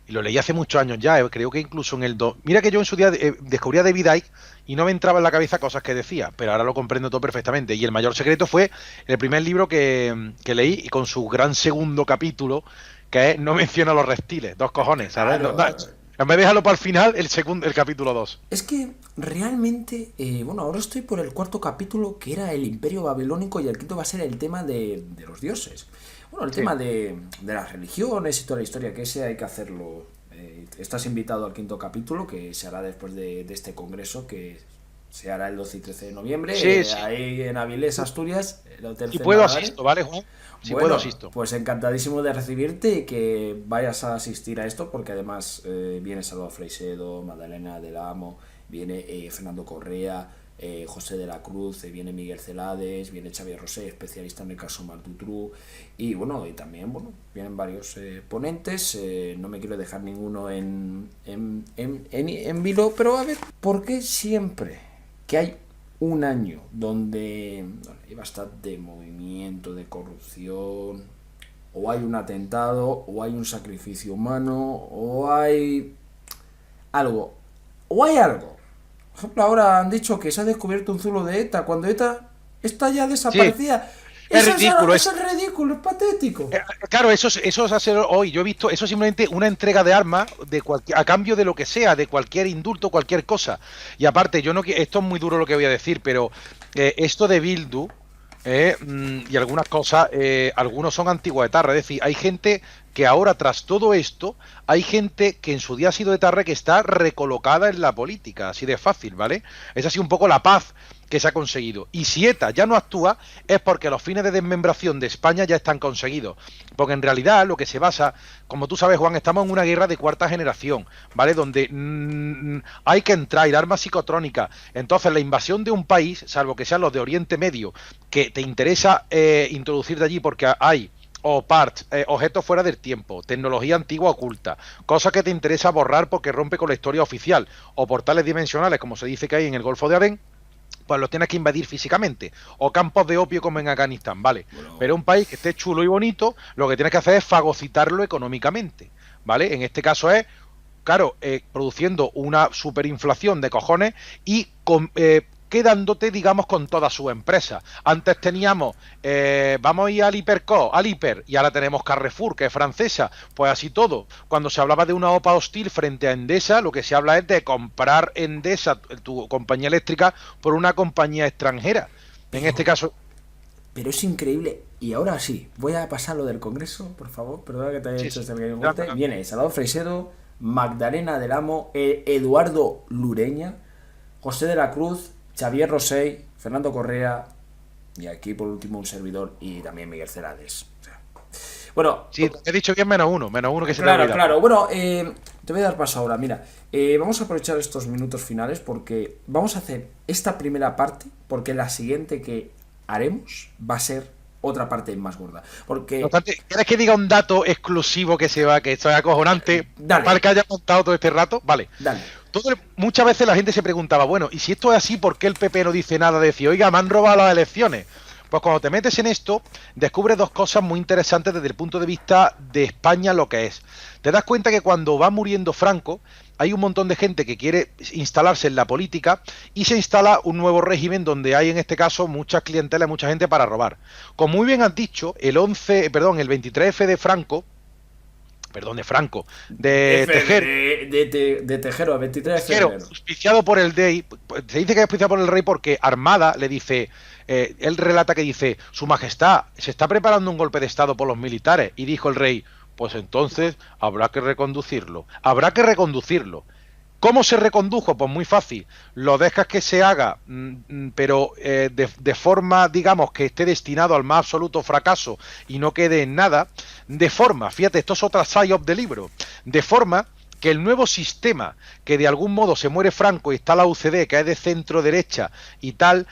y lo leí hace muchos años ya, creo que incluso en el... Mira que yo en su día descubrí a David Icke y no me entraba en la cabeza cosas que decía, pero ahora lo comprendo todo perfectamente. Y El Mayor Secreto fue el primer libro que leí, y con su gran segundo capítulo, que es No menciona a los reptiles, 2 cojones, ¿sabes? Claro. En vez de dejarlo para el final, el capítulo 2. Es que realmente, ahora estoy por el 4.º capítulo, que era el Imperio Babilónico, y el 5.º va a ser el tema de los dioses. Bueno, el tema de las religiones y toda la historia, que ese hay que hacerlo. Estás invitado al 5.º capítulo, que se hará después de este congreso, que se hará el 12 y 13 de noviembre, ahí en Avilés, Asturias, el Hotel Si puedo asisto, ¿vale, Juan? Si puedo asisto. Pues encantadísimo de recibirte y que vayas a asistir a esto, porque además viene Salvador Freixedo, Magdalena del Amo, viene Fernando Correa, José de la Cruz, viene Miguel Celades, viene Xavier Rosé, especialista en el caso Martutru, y también vienen varios ponentes. No me quiero dejar ninguno en vilo, pero a ver, ¿por qué siempre que hay un año donde hay bastante movimiento de corrupción, o hay un atentado, o hay un sacrificio humano, o hay algo? Por ejemplo, ahora han dicho que se ha descubierto un zulo de ETA, cuando ETA está ya desaparecida. Sí. Es ridículo, es ridículo, es patético. Claro, eso es hacer hoy. Yo he visto eso, simplemente una entrega de armas a cambio de lo que sea, de cualquier indulto, cualquier cosa. Y aparte, esto es muy duro lo que voy a decir, pero esto de Bildu y algunas cosas, algunos son antiguos-etarras. Es decir, hay gente que ahora, tras todo esto, hay gente que en su día ha sido etarra, que está recolocada en la política, así de fácil, ¿vale? Es así un poco la paz que se ha conseguido. Y si ETA ya no actúa, es porque los fines de desmembración de España ya están conseguidos. Porque en realidad lo que se basa, como tú sabes, Juan, estamos en una guerra de 4ª generación, ¿vale? Donde hay que entrar, armas psicotrónicas. Entonces la invasión de un país, salvo que sean los de Oriente Medio, que te interesa introducir de allí porque hay o parts, objetos fuera del tiempo, tecnología antigua oculta, cosas que te interesa borrar porque rompe con la historia oficial, o portales dimensionales, como se dice que hay en el Golfo de Adén, pues los tienes que invadir físicamente, o campos de opio como en Afganistán, ¿vale? Bueno, Pero un país que esté chulo y bonito, lo que tienes que hacer es fagocitarlo económicamente, ¿vale? En este caso es, claro, produciendo una superinflación de cojones y quedándote, digamos, con todas sus empresas. Antes teníamos, vamos a ir al Hiperco, al Hiper, y ahora tenemos Carrefour, que es francesa, pues así todo. Cuando se hablaba de una OPA hostil frente a Endesa, lo que se habla es de comprar Endesa, tu compañía eléctrica, por una compañía extranjera. En este caso... pero es increíble. Y ahora sí, voy a pasar lo del Congreso, por favor. Perdona que te haya Sí, hecho sí. este pequeño corte. Viene Salvador Freixedo, Magdalena del Amo, Eduardo Lureña, José de la Cruz, Xavier Rosell, Fernando Correa y aquí por último un servidor y también Miguel Celades. O sea, bueno, Sí, he dicho bien menos uno que se te ha claro, olvidado. claro. Bueno, te voy a dar paso ahora. Mira, vamos a aprovechar estos minutos finales porque vamos a hacer esta primera parte porque la siguiente que haremos va a ser otra parte más gorda. No Porque, obstante, ¿quieres que diga un dato exclusivo que se va, que esto es acojonante, dale, para que haya contado todo este rato? Vale. dale. Muchas veces la gente se preguntaba, bueno, y si esto es así, ¿por qué el PP no dice nada? De decir, oiga, me han robado las elecciones. Pues cuando te metes en esto, descubres dos cosas muy interesantes desde el punto de vista de España lo que es. Te das cuenta que cuando va muriendo Franco, hay un montón de gente que quiere instalarse en la política y se instala un nuevo régimen donde hay en este caso muchas clientelas, mucha gente para robar. Como muy bien has dicho, el 23F de Franco, de Tejero, De Tejero, 23 de Tejero, febrero. auspiciado por el rey, se dice que es auspiciado por el rey porque Armada le dice, él relata que dice, Su Majestad, se está preparando un golpe de estado por los militares, y dijo el rey, pues entonces habrá que reconducirlo, habrá que reconducirlo. ¿Cómo se recondujo? Pues muy fácil. Lo dejas que se haga, pero de forma, digamos, que esté destinado al más absoluto fracaso y no quede en nada. De forma, fíjate, esto es otra side of the libro. De forma que el nuevo sistema, que de algún modo se muere Franco y está la UCD, que es de centro derecha y tal,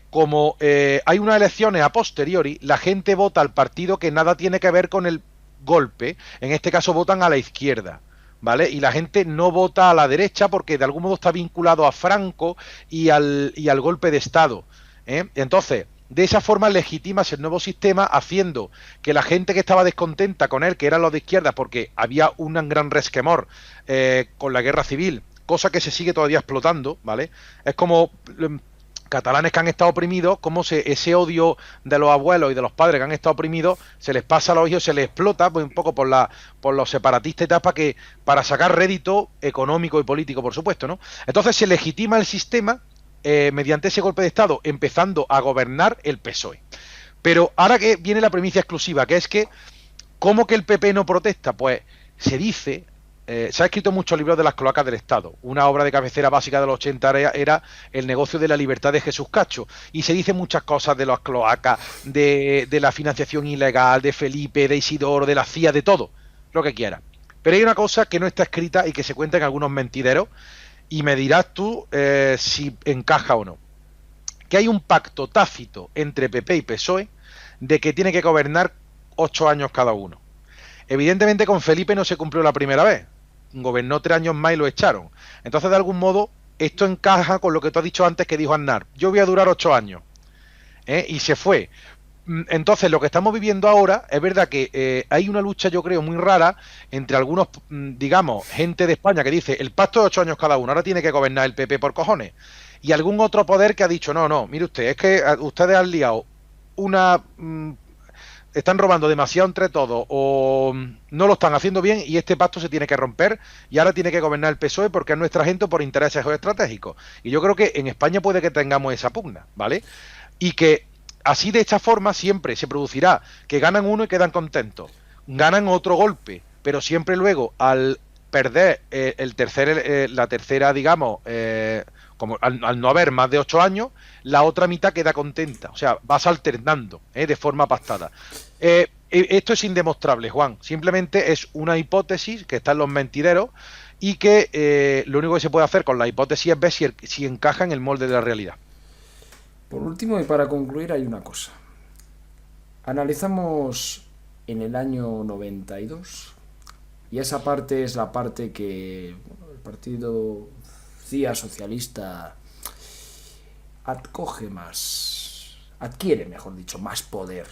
como hay unas elecciones a posteriori, la gente vota al partido que nada tiene que ver con el golpe. En este caso votan a la izquierda. ¿Vale? Y la gente no vota a la derecha porque de algún modo está vinculado a Franco y al golpe de Estado. Entonces, de esa forma legitimas el nuevo sistema haciendo que la gente que estaba descontenta con él, que eran los de izquierda, porque había un gran resquemor con la guerra civil, cosa que se sigue todavía explotando, ¿vale? Es como catalanes que han estado oprimidos, como ese odio de los abuelos y de los padres que han estado oprimidos, se les pasa a los hijos, se les explota pues, un poco por los separatistas y tal, para sacar rédito económico y político, por supuesto, ¿no? Entonces se legitima el sistema mediante ese golpe de Estado, empezando a gobernar el PSOE. Pero ahora que viene la premisa exclusiva, que es que, ¿cómo que el PP no protesta? Pues se dice... se ha escrito muchos libros de las cloacas del Estado. Una obra de cabecera básica de los 80 era El negocio de la libertad de Jesús Cacho. Y se dicen muchas cosas de las cloacas, de la financiación ilegal, de Felipe, de Isidoro, de la CIA, de todo, lo que quiera. Pero hay una cosa que no está escrita y que se cuenta en algunos mentideros, y me dirás tú si encaja o no. Que hay un pacto tácito entre PP y PSOE de que tiene que gobernar 8 años cada uno. Evidentemente con Felipe no se cumplió la primera vez. Gobernó 3 años más y lo echaron. Entonces, de algún modo, esto encaja con lo que tú has dicho antes que dijo Aznar. Yo voy a durar 8 años. Y se fue. Entonces, lo que estamos viviendo ahora, es verdad que hay una lucha, yo creo, muy rara entre algunos, digamos, gente de España que dice, el pacto de 8 años cada uno, ahora tiene que gobernar el PP por cojones. Y algún otro poder que ha dicho, no, mire usted, es que ustedes han liado una... están robando demasiado entre todos o no lo están haciendo bien y este pacto se tiene que romper y ahora tiene que gobernar el PSOE porque es nuestra gente por intereses estratégicos. Y yo creo que en España puede que tengamos esa pugna, ¿vale? Y que así de esta forma siempre se producirá que ganan uno y quedan contentos. Ganan otro golpe, pero siempre luego al perder la tercera, digamos, como al no haber más de 8 años, la otra mitad queda contenta. O sea, vas alternando de forma pactada. Esto es indemostrable, Juan. Simplemente es una hipótesis que está en los mentideros y que lo único que se puede hacer con la hipótesis es ver si encaja en el molde de la realidad. Por último, y para concluir, hay una cosa. Analizamos en el año 92. Y esa parte es la parte que el partido CIA socialista adquiere, mejor dicho, más poder.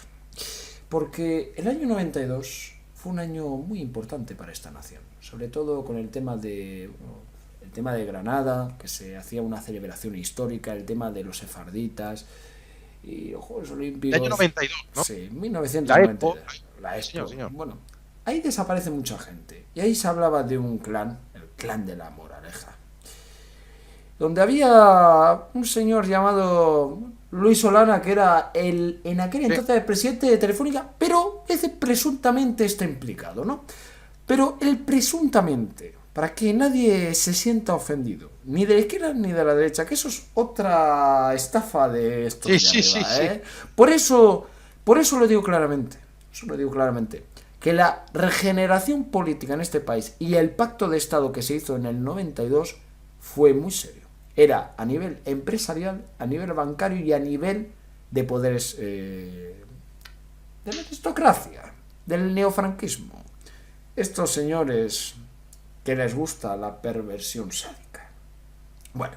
Porque el año 92 fue un año muy importante para esta nación, sobre todo con el tema de Granada, que se hacía una celebración histórica, el tema de los sefarditas y los Juegos Olímpicos. El año 92, ¿no? Sí, 1992. La Expo. Señor. Bueno, ahí desaparece mucha gente y ahí se hablaba de un clan, el clan de la Moraleja, donde había un señor llamado Luis Solana, que era en aquel entonces el presidente de Telefónica, pero ese presuntamente está implicado, ¿no? Pero el presuntamente, para que nadie se sienta ofendido, ni de la izquierda ni de la derecha, que eso es otra estafa de estos Sí. Por eso lo digo claramente, que la regeneración política en este país y el pacto de Estado que se hizo en el 92 fue muy serio. Era a nivel empresarial, a nivel bancario y a nivel de poderes de la aristocracia, del neofranquismo. Estos señores que les gusta la perversión sádica. Bueno,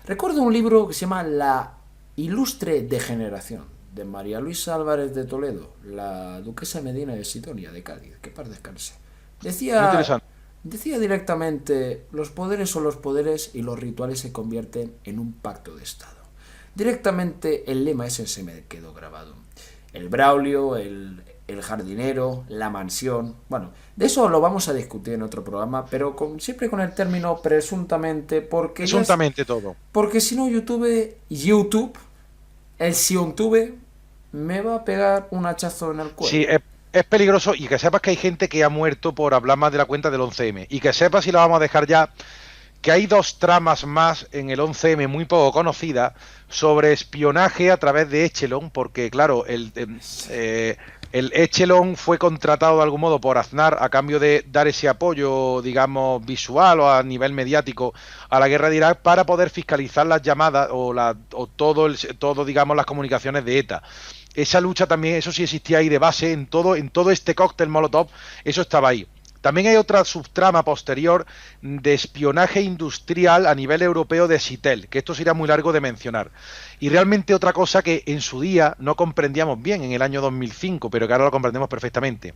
recuerdo un libro que se llama La ilustre degeneración, de María Luisa Álvarez de Toledo, la duquesa Medina de Sidonia de Cádiz, que paz descanse. Decía directamente: los poderes son los poderes y los rituales se convierten en un pacto de Estado. Directamente el lema ese se me quedó grabado. El Braulio, el jardinero, la mansión. Bueno, de eso lo vamos a discutir en otro programa, pero siempre con el término presuntamente, porque todo. Porque si no YouTube, el Siontube, me va a pegar un hachazo en el cuerpo. Sí, es peligroso, y que sepas que hay gente que ha muerto por hablar más de la cuenta del 11M. Y que sepas, y la vamos a dejar ya, que hay 2 tramas más en el 11M muy poco conocidas sobre espionaje a través de Echelon, porque claro, el Echelon fue contratado de algún modo por Aznar a cambio de dar ese apoyo, digamos, visual o a nivel mediático a la guerra de Irak, para poder fiscalizar las llamadas o todo, digamos, las comunicaciones de ETA. Esa lucha también, eso sí existía ahí de base, en todo este cóctel Molotov, eso estaba ahí. También hay otra subtrama posterior de espionaje industrial a nivel europeo de Sitel, que esto sería muy largo de mencionar. Y realmente otra cosa que en su día no comprendíamos bien en el año 2005, pero que ahora lo comprendemos perfectamente.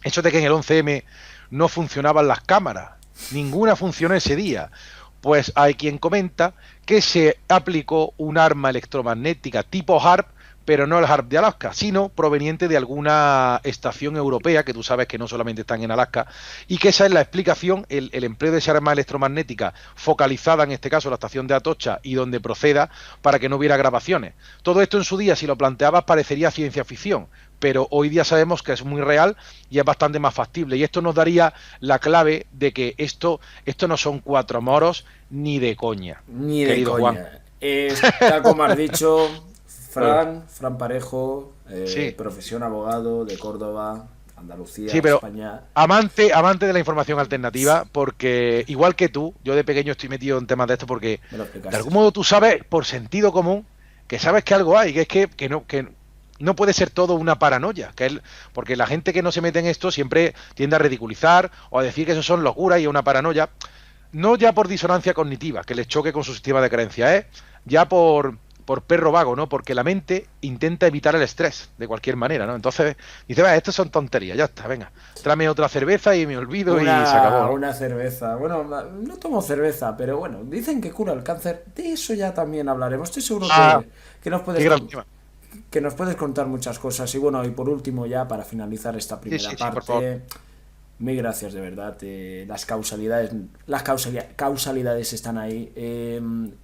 Eso de que en el 11M no funcionaban las cámaras, ninguna funcionó ese día. Pues hay quien comenta que se aplicó un arma electromagnética tipo HARP, pero no el HARP de Alaska, sino proveniente de alguna estación europea, que tú sabes que no solamente están en Alaska, y que esa es la explicación, el empleo de esa arma electromagnética focalizada, en este caso la estación de Atocha, y donde proceda, para que no hubiera grabaciones. Todo esto en su día, si lo planteabas, parecería ciencia ficción, pero hoy día sabemos que es muy real y es bastante más factible, y esto nos daría la clave de que esto no son 4 moros ni de coña. Ni de coña. Juan. Está, como has dicho, Fran Parejo, sí. Profesión abogado de Córdoba, Andalucía, sí, pero España. Amante de la información alternativa, porque igual que tú, yo de pequeño estoy metido en temas de esto, porque de algún modo tú sabes, por sentido común, que sabes que algo hay, que es que no puede ser todo una paranoia, porque la gente que no se mete en esto siempre tiende a ridiculizar o a decir que eso son locuras y una paranoia, no ya por disonancia cognitiva, que les choque con su sistema de creencias, ya por perro vago, ¿no? Porque la mente intenta evitar el estrés de cualquier manera, ¿no? Entonces dice, estas son tonterías, ya está, venga, tráeme otra cerveza y me olvido y se acabó. Una cerveza, bueno, no tomo cerveza, pero bueno, dicen que cura el cáncer, de eso ya también hablaremos, estoy seguro que nos puedes contar muchas cosas. Y bueno, y por último ya, para finalizar esta primera parte, mil gracias de verdad. Las causalidades están ahí.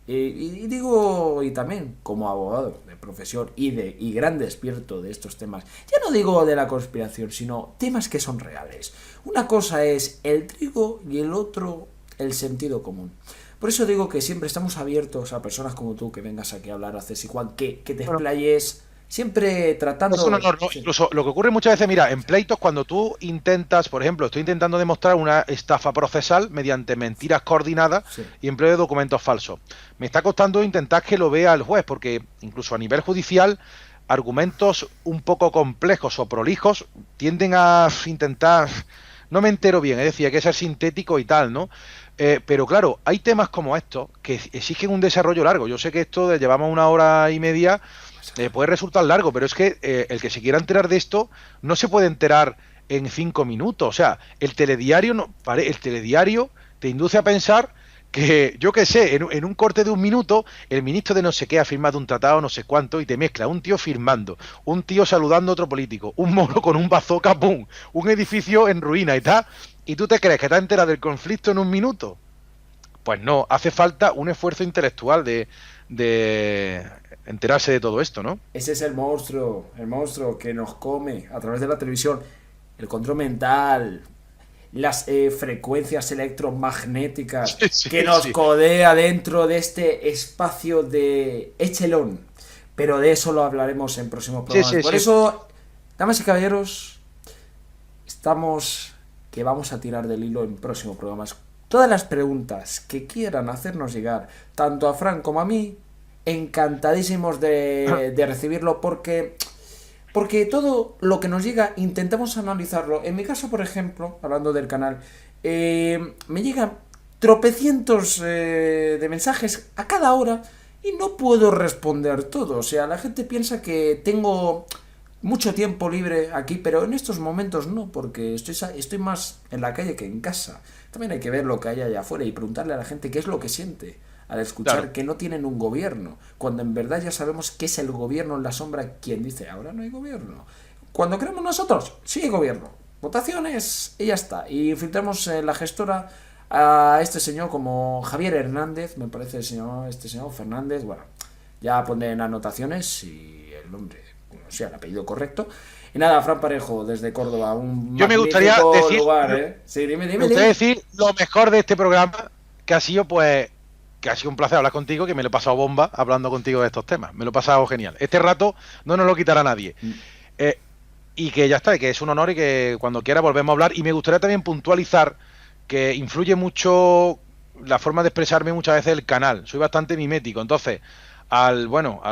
Y digo, y también como abogado de profesión y gran despierto de estos temas, ya no digo de la conspiración, sino temas que son reales. Una cosa es el trigo y el otro el sentido común. Por eso digo que siempre estamos abiertos a personas como tú, que vengas aquí a hablar, a Ceci Juan, que te explayes. Siempre tratando... No, incluso lo que ocurre muchas veces, mira, en pleitos, cuando tú intentas, por ejemplo, estoy intentando demostrar una estafa procesal mediante mentiras coordinadas y empleo de documentos falsos. Me está costando intentar que lo vea el juez, porque incluso a nivel judicial argumentos un poco complejos o prolijos tienden a intentar, no me entero bien, es decir, hay que ser sintético y tal, ¿no? Pero claro, hay temas como estos que exigen un desarrollo largo. Yo sé que esto de llevamos 1 hora y media puede resultar largo, pero es que el que se quiera enterar de esto no se puede enterar en 5 minutos. O sea, el telediario el telediario te induce a pensar que, yo qué sé, en un corte de 1 minuto, el ministro de no sé qué ha firmado un tratado, no sé cuánto, y te mezcla un tío firmando, un tío saludando a otro político, un mono con un bazooka, ¡pum! Un edificio en ruina y tal, y tú te crees que te has enterado del conflicto en 1 minuto. Pues no, hace falta un esfuerzo intelectual de enterarse de todo esto, ¿no? Ese es el monstruo que nos come a través de la televisión. El control mental, las frecuencias electromagnéticas Sí, sí, que nos sí. codea dentro de este espacio de Echelon. Pero de eso lo hablaremos en próximos Sí, programas. sí, Por sí. eso, damas y caballeros, estamos que vamos a tirar del hilo en próximos programas. Todas las preguntas que quieran hacernos llegar, tanto a Fran como a mí, encantadísimos de recibirlo porque todo lo que nos llega intentamos analizarlo. En mi caso, por ejemplo, hablando del canal, me llegan tropecientos de mensajes a cada hora y no puedo responder todo. O sea, la gente piensa que tengo mucho tiempo libre aquí, pero en estos momentos no, porque estoy más en la calle que en casa. También hay que ver lo que hay allá afuera y preguntarle a la gente qué es lo que siente al Claro. escuchar que no tienen un gobierno, cuando en verdad ya sabemos que es el gobierno en la sombra quien dice, ahora no hay gobierno. Cuando creemos nosotros, sí hay gobierno. Votaciones y ya está. Y filtramos la gestora a este señor como Javier Hernández, me parece este señor Fernández, bueno, ya pondré en anotaciones y el nombre, o sea, el apellido correcto. Y nada, Fran Parejo, desde Córdoba, un Yo me gustaría magnífico decir, lugar, ¿eh? Sí, dime, me dime, gustaría dime. decir lo mejor de este programa, que ha sido, pues, que ha sido un placer hablar contigo, que me lo he pasado bomba hablando contigo de estos temas. Me lo he pasado genial. Este rato no nos lo quitará nadie. Eh, y que ya está, y que es un honor y que cuando quiera volvemos a hablar. Y me gustaría también puntualizar que influye mucho la forma de expresarme muchas veces el canal. Soy bastante mimético, entonces, al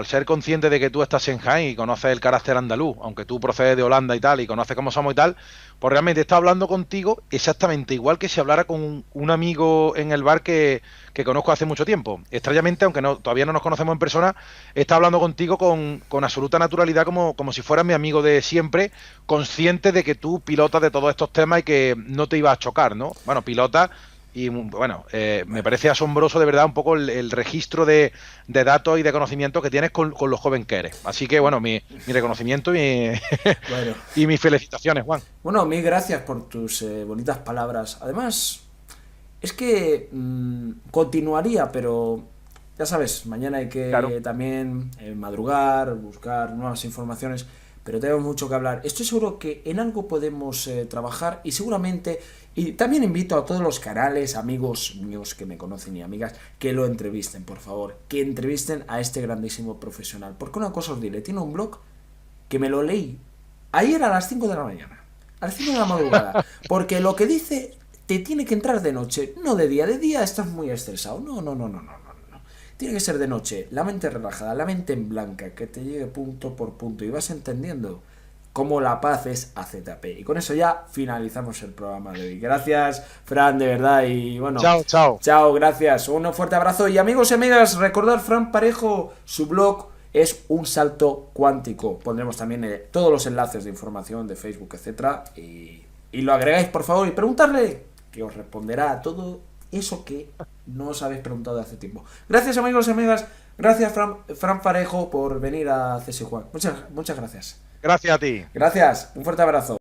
ser consciente de que tú estás en Jaén y conoces el carácter andaluz, aunque tú procedes de Holanda y tal, y conoces cómo somos y tal, pues realmente está hablando contigo exactamente igual que si hablara con un amigo en el bar que conozco hace mucho tiempo. Extrañamente, aunque todavía no nos conocemos en persona, está hablando contigo con absoluta naturalidad, como si fueras mi amigo de siempre, consciente de que tú pilotas de todos estos temas y que no te iba a chocar, ¿no? Bueno, pilota. Y bueno, me parece asombroso de verdad un poco el registro de datos y de conocimiento que tienes con lo joven que eres. Así que bueno, mi reconocimiento Bueno, y mis felicitaciones, Juan. bueno, mil gracias por tus bonitas palabras. Además, es que continuaría, pero ya sabes, mañana hay Claro. que también madrugar, buscar nuevas informaciones, pero tenemos mucho que hablar. Estoy seguro que en algo podemos trabajar y seguramente, y también invito a todos los canales, amigos míos que me conocen y amigas, que lo entrevisten, por favor, que entrevisten a este grandísimo profesional. Porque una cosa os diré, tiene un blog que me lo leí ayer a las 5 de la mañana, a las 5 de la madrugada, porque lo que dice te tiene que entrar de noche, no de día. De día estás muy estresado. No, no, no, no, no, no. Tiene que ser de noche, la mente relajada, la mente en blanca, que te llegue punto por punto y vas entendiendo cómo la paz es AZP. Y con eso ya finalizamos el programa de hoy. Gracias, Fran, de verdad. Y bueno, Chao, chao. chao, gracias. Un fuerte abrazo. Y amigos y amigas, recordad, Fran Parejo, su blog es Un Salto Cuántico. Pondremos también todos los enlaces de información de Facebook, etcétera. Y lo agregáis, por favor, y preguntarle, que os responderá a todo eso que no os habéis preguntado hace tiempo. Gracias, amigos y amigas. Gracias, Fran Parejo, por venir a CS Juan. Muchas gracias. Gracias a ti. Gracias. Un fuerte abrazo.